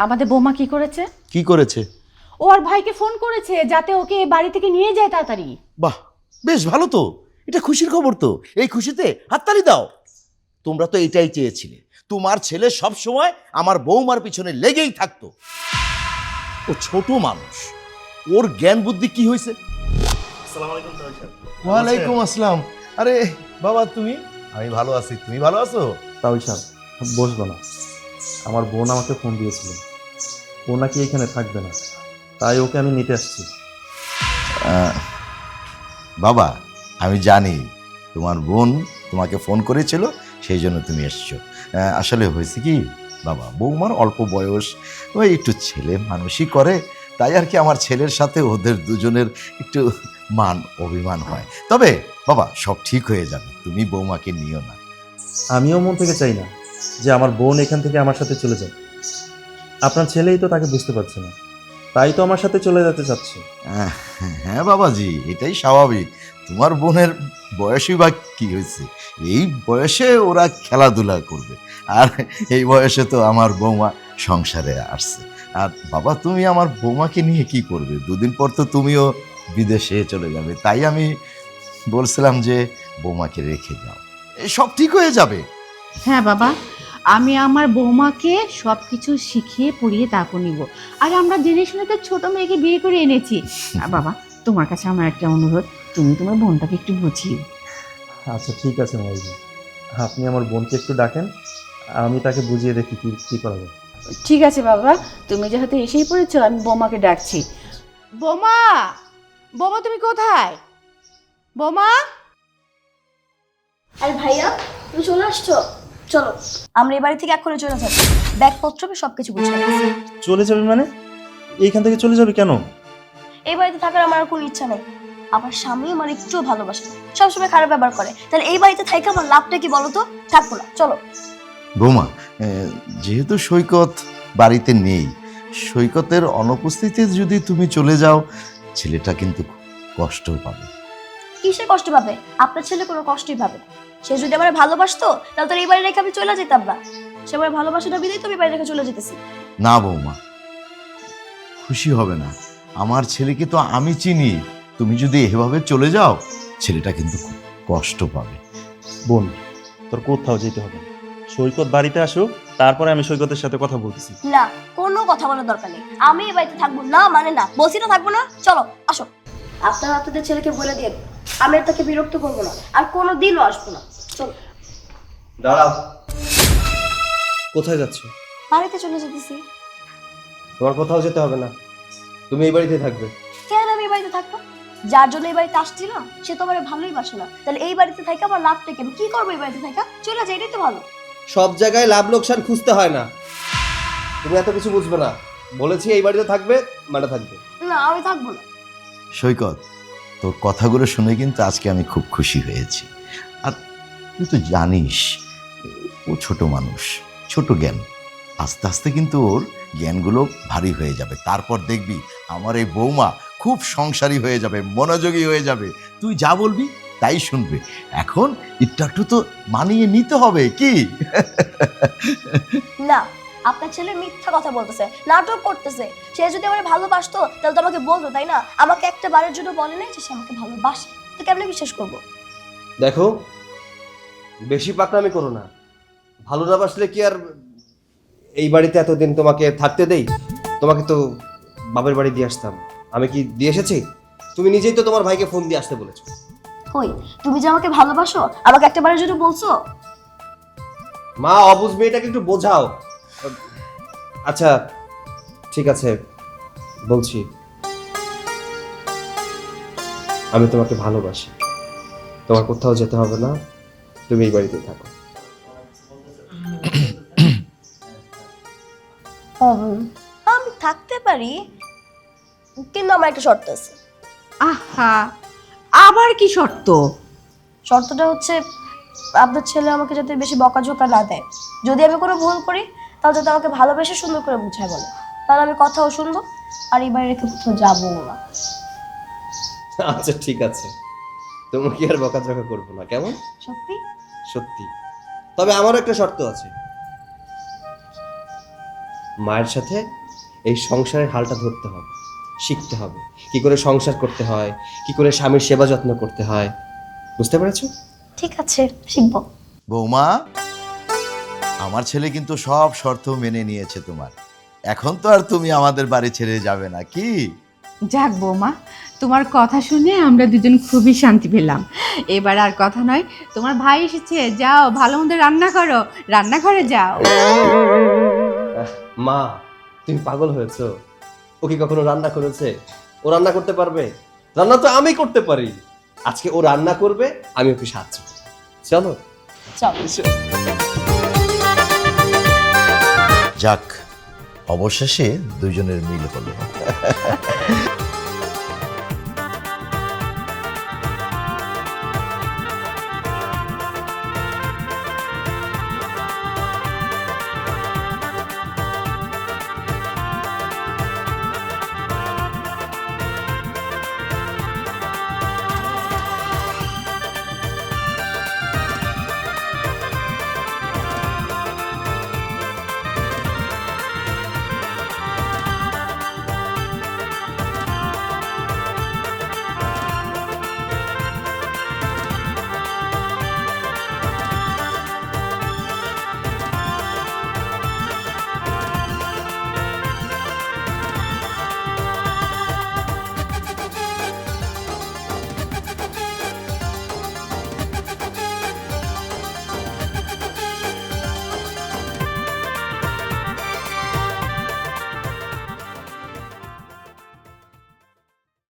আমাদের বৌমা কি করেছে? কি করেছে? ও আর ভাইকে ফোন করেছে যাতে ওকে এই বাড়ি থেকে নিয়ে যায় তাড়াতাড়ি। বাহ, বেশ ভালো তো, এটা খুশির খবর তো। এই খুশিতে হাততালি দাও। তোমরা তো এটাই চেয়েছিলে, তোমার ছেলে সব সময় আমার বৌমার পিছনে লেগেই থাকতো। ও ছোট মানুষ, ওর জ্ঞান বুদ্ধি কি হয়েছে? ওয়ালাইকুম আসসালাম। আরে বাবা তুমি? আমি ভালো আছি, তুমি ভালো আছো? তাওই সাহেব, বসবো না। আমার বোন আমাকে ফোন দিয়েছিল, ও নাকি এখানে থাকবে না, তাই ওকে আমি নিতে আসছি। বাবা আমি জানি তোমার বোন তোমাকে ফোন করেছিল, সেই জন্য তুমি এসছো। আসলে হয়েছে কি বাবা, বৌমার অল্প বয়স, ওই একটু ছেলে মানুষই করে, তাই আর কি আমার ছেলের সাথে ওদের দুজনের একটু মান অভিমান হয়। তবে বাবা সব ঠিক হয়ে যাবে, তুমি বৌমাকে নিও না। আমিও মন থেকে চাই না যে আমার বোন এখান থেকে আমার সাথে চলে যায়। আপনার ছেলেই তো তাকে বুঝতে পারছে না, তাই তো আমার সাথে চলে যেতে চাচ্ছে। হ্যাঁ বাবাজি, এটাই স্বাভাবিক। তোমার বোনের বয়সই বা কি হয়েছে, এই বয়সে ওরা খেলাধুলা করবে, আর এই বয়সে তো আমার বৌমা সংসারে আসছে। আর বাবা তুমি আমার বৌমাকে নিয়ে কি করবে, দুদিন পর তো তুমিও বিদেশে চলে যাবে, তাই আমি বলছিলাম যে বৌমাকে রেখে যাও, সব ঠিক হয়ে যাবে। হ্যাঁ বাবা, আমি আমার বৌমাকে সব কিছু শিখিয়ে পড়িয়ে তারপর নিব। আর আমরা জেনে শুনে তো ছোট মেয়েকে বিয়ে করে এনেছি। আর বাবা তোমার কাছে আমার একটা অনুরোধ, তুমি তোমার বোনটাকে একটু বুঝিও। আচ্ছা ঠিক আছে মাইজি, আপনি আমার বোনকে একটু ডাকেন, আমি তাকে বুঝিয়ে দেখি কি কি করা যায়। ঠিক আছে বাবা, তুমি যেহেতু এসেই পড়েছো আমি বৌমাকে ডাকছি। বৌমা, বৌমা তুমি কোথায়? বৌমা। আরে ভাইয়া, তুমি চলে আসছো? চলো আমরা এই বাড়ি থেকে এক্ষুনি চলে যাবো, ব্যাগপত্র সবকিছু গুছিয়ে নিয়েছি। চলে যাবে মানে? এইখান থেকে চলে যাবে কেন? এই বাড়িতে থাকার আমার আর কোনো ইচ্ছা নেই। আমার স্বামী আমার একটুও ভালোবাসে না, সবসময় খারাপ ব্যবহার করে। তাহলে এই বাড়িতে থাকা আমার লাভটা কি বলো তো? থাকবো না, চলো। বৌমা যেহেতু সৈকত বাড়িতে নেই, সৈকতের অনুপস্থিতিতে যদি তুমি চলে যাও, ছেলেটা কিন্তু কষ্ট পাবে। কিসে কষ্ট পাবে? আপনার ছেলে কোনো কষ্টই পাবে না। সে যদি আমার ভালোবাসতো তাহলে তো এই বাড়ি রেখে আমি চলে যেতাম না। সে আমার ভালোবাসাটা বিদেই তো আমি বাড়ি রেখে চলে যেতেছি। না বৌমা, খুশি হবে না। আমার ছেলেকে তো আমি চিনি, তুমি যদি এভাবে চলে যাও ছেলেটা কিন্তু খুব কষ্ট পাবে। বোন, তোর কোথাও যেতে হবে না। সৈকত বাড়িতে আসুক, তারপরে আমি সৈকতের সাথে কথা বলতেছি। না, কোনো কথা বলার দরকার নেই। আমি এই বাড়িতে থাকবো না মানে না, বলছি না থাকবো না। চলো আসো, আপনারা আপনাদের ছেলেকে বলে দিয়ে আমি আর তাকে বিরক্ত করবো না, আর কোনো দিনও আসবো না। চলো। দাঁড়াও, কোথায় যাচ্ছ? বাড়িতে চলে যেতেছি। তোমার কোথাও যেতে হবে না, তুমি এই বাড়িতে থাকবে। কেন আমি এই বাড়িতে থাকবো? যার জন্য এই বাড়িতে আসছি না সে তো আমার ভালোই বাসে না, তাহলে এই বাড়িতে থাকা আমার লাভটা কি? আমি কি করবো এই বাড়িতে থাকা? চলে যাই, এটাই তো ভালো। সব জায়গায় লাভ লোকসান খুঁজতে হয় না, তুমি এত কিছু বুঝবে না। বলেছি এই বাড়িতে থাকবে মানে থাকবে। না, আমি থাকবো না। সৈকত, তোর কথাগুলো শুনে কিন্তু আজকে আমি খুব খুশি হয়েছি। আর তুই তো জানিস ও ছোট মানুষ, ছোট জ্ঞান, আস্তে আস্তে কিন্তু ওর জ্ঞানগুলো ভারী হয়ে যাবে। তারপর দেখবি আমার এই বৌমা খুব সংসারী হয়ে যাবে, মনোযোগী হয়ে যাবে, তুই যা বলবি তাই শুনবে। এখন একটু তো মানিয়ে নিতে হবে কি? না, আপনার ছেলে মিথ্যা কথা বলতেছে, নাটক করতেছে। সে যদি আমার ভালোবাসতো তাহলে তো আমাকে বলতো, তাই না? আমাকে একটা বারের জন্য বলে নাই যে সে আমাকে ভালোবাসে, তো কেমনে বিশ্বাস করবো? দেখো, বেশি পাকনামি করো না। ভালো না বাসলে কি আর এই বাড়িতে এতদিন তোমাকে থাকতে দেই? তোমাকে তো বাপের বাড়ি দিয়ে আসতাম। আমি কি দিয়ে এসেছি? তুমি নিজেই তো তোমার ভাইকে ফোন দিয়ে আসতে বলেছো। কই, তুমি যে আমাকে ভালোবাসো আমাকে একটা বারের জন্য বলছো? মা, অবুঝ মেয়েটাকে একটু বোঝাও। আচ্ছা ঠিক আছে, বলছি আমি তোমাকে ভালোবাসি। তোমার কোথাও যেতে হবে না, তুমি এই বাড়িতে থাকো। আমি থাকতে পারি, কিন্তু আমার একটা শর্ত আছে। আহা, আবার কি শর্ত? শর্তটা হচ্ছে আপনার ছেলে আমাকে যাতে বেশি বকাঝোকা না দেয়। যদি আমি কোনো ভুল করি তাহলে যাতে আমাকে ভালোবেসে সুন্দর করে বুঝায় বলে, তাহলে আমি কথাও শুনবো আর এই বাড়ি রেখে কোথাও যাবো না। আচ্ছা ঠিক আছে, তোমাকে আর বকাঝকা করবো না, কেমন? সত্যি? সত্যি। তবে আমারও একটা শর্ত আছে, মায়ের সাথে এই সংসারের হালটা ধরতে হবে, শিখতে হবে কি করে সংসার করতে হয়, কি করে স্বামীর সেবা যত্ন করতে হয়। বুঝতে পেরেছো? ঠিক আছে, শিখবো। বৌমা, আমার ছেলে কিন্তু সব শর্ত মেনে নিয়েছে তোমার। এখন তো আর তুমি আমাদের বাড়ি ছেড়ে যাবে না কি? যাক বৌমা, তোমার কথা শুনে আমরা দুজন খুবই শান্তি পেলাম। এবার আর কথা নয়, তোমার ভাই এসেছে, যাও ভালো মন্দ রান্না করো, রান্নাঘরে যাও। মা, তুমি পাগল হয়েছো? ও কি কখনো রান্না করেছে? ও রান্না করতে পারবে? রান্না তো আমি করতে পারি। আজকে ও রান্না করবে, আমি ওকে সাহায্য করব। চলো চল। যাক, অবশেষে দুজনের মিল হলো।